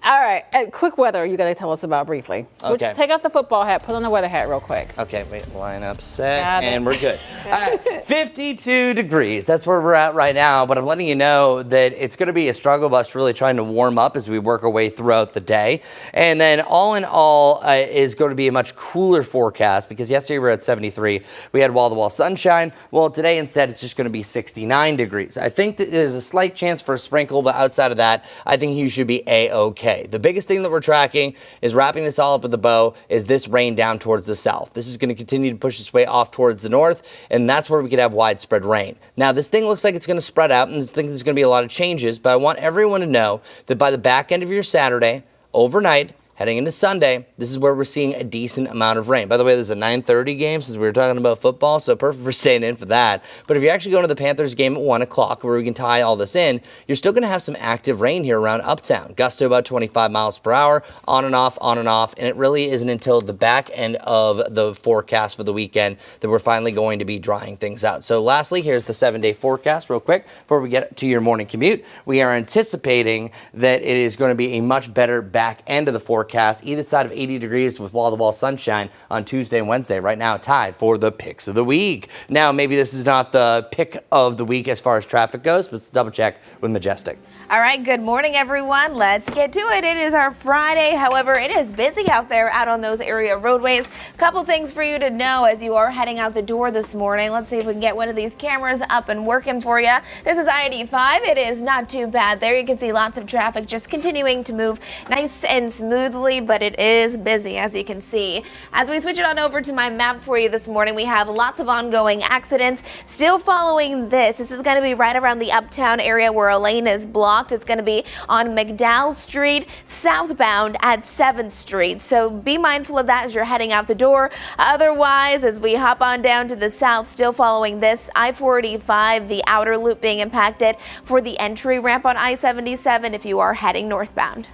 Speaker 1: All right. Quick weather you got to tell us about briefly.
Speaker 5: Okay.
Speaker 1: Take off the football hat. Put on the weather hat real quick.
Speaker 5: Okay. Wait. Line up, set, and we're good. All right. 52 degrees. That's where we're at right now. But I'm letting you know that it's going to be a struggle of us really trying to warm up as we work our way throughout the day. And then all in all is going to be a much cooler forecast, because yesterday we were at 73. We had wall-to-wall sunshine. Well, today instead it's just going to be 69 degrees. I think that there's a slight chance for a sprinkle, but outside of that, I think you should be A-okay. The biggest thing that we're tracking is wrapping this all up with a bow is this rain down towards the south. This is going to continue to push its way off towards the north, and that's where we could have widespread rain. Now, this thing looks like it's going to spread out, and I think there's going to be a lot of changes, but I want everyone to know that by the back end of your Saturday, overnight, heading into Sunday, this is where we're seeing a decent amount of rain. By the way, there's a 9:30 game since we were talking about football, so perfect for staying in for that. But if you're actually going to the Panthers game at 1 o'clock, where we can tie all this in, you're still going to have some active rain here around Uptown. Gust to about 25 miles per hour, on and off, and it really isn't until the back end of the forecast for the weekend that we're finally going to be drying things out. So lastly, here's the 7-day forecast real quick before we get to your morning commute. We are anticipating that it is going to be a much better back end of the forecast, either side of 80 degrees with wall-to-wall sunshine on Tuesday and Wednesday. Right now tied for the picks of the week. Now, maybe this is not the pick of the week as far as traffic goes, but let's double check with Majestic.
Speaker 4: All right, good morning, everyone. Let's get to it. It is our Friday. However, it is busy out there out on those area roadways. Couple things for you to know as you are heading out the door this morning. Let's see if we can get one of these cameras up and working for you. This is I-85. It is not too bad there. You can see lots of traffic just continuing to move nice and smoothly. smoothly, but it is busy, as you can see. As we switch it on over to my map for you this morning, we have lots of ongoing accidents still following this. This is going to be right around the Uptown area where a lane is blocked. It's going to be on McDowell Street, southbound at 7th Street. So be mindful of that as you're heading out the door. Otherwise, as we hop on down to the south, still following this, I-45, the outer loop being impacted for the entry ramp on I-77 if you are heading northbound.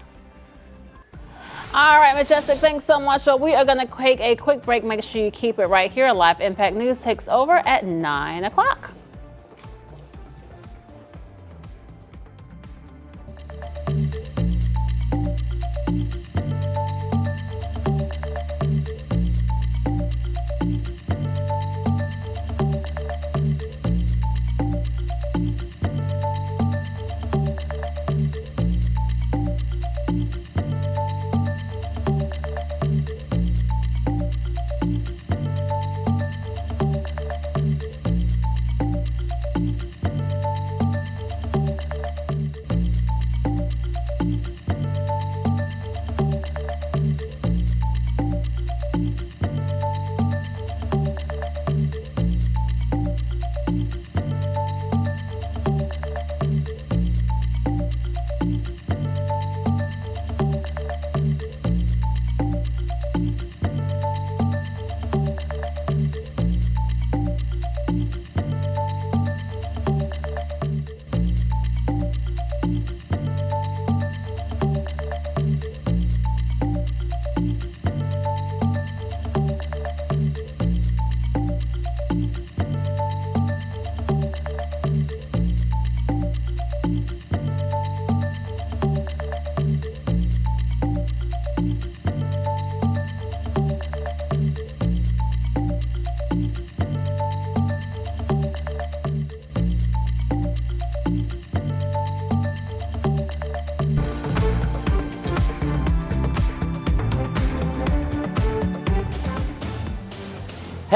Speaker 1: All right, Majestic, thanks so much. So we are going to take a quick break. Make sure you keep it right here. Live Impact News takes over at 9 o'clock.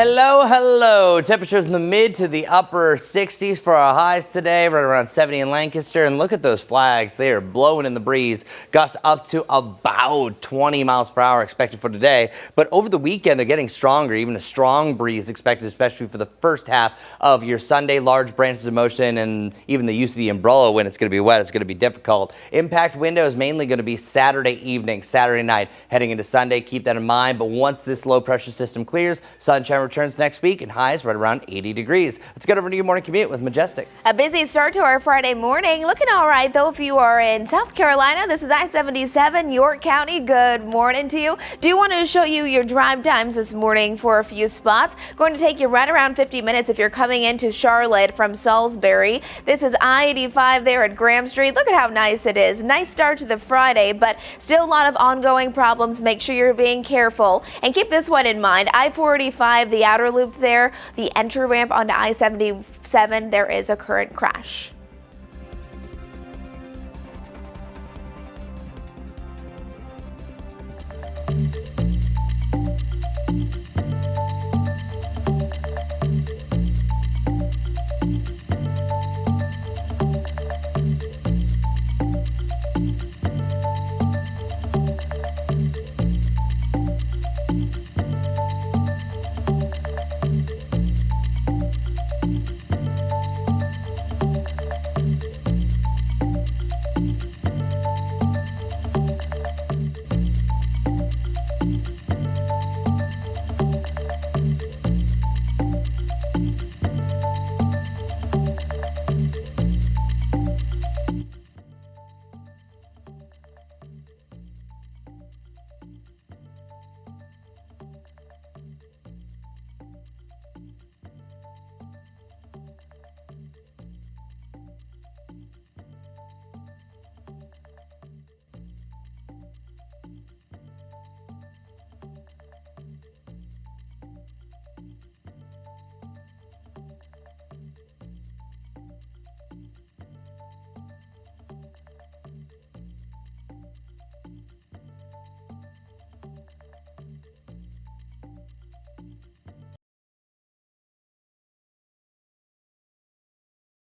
Speaker 5: Hello, hello. Temperatures in the mid to the upper 60s for our highs today, right around 70 in Lancaster. And look at those flags. They are blowing in the breeze. Gusts up to about 20 miles per hour expected for today. But over the weekend, they're getting stronger. Even a strong breeze expected, especially for the first half of your Sunday. Large branches of motion and even the use of the umbrella when it's going to be wet, it's going to be difficult. Impact window is mainly going to be Saturday evening, Saturday night, heading into Sunday. Keep that in mind. But once this low pressure system clears, sunshine returns next week and highs right around 80 degrees. Let's get over to your morning commute with Majestic.
Speaker 4: A busy start to our Friday morning. Looking all right, though, if you are in South Carolina. This is I-77, York County. Good morning to you. Do want to show you your drive times this morning for a few spots. Going to take you right around 50 minutes if you're coming into Charlotte from Salisbury. This is I-85 there at Graham Street. Look at how nice it is. Nice start to the Friday, but still a lot of ongoing problems. Make sure you're being careful. And keep this one in mind. I-45, the outer loop there, the entry ramp onto I-77, there is a current crash.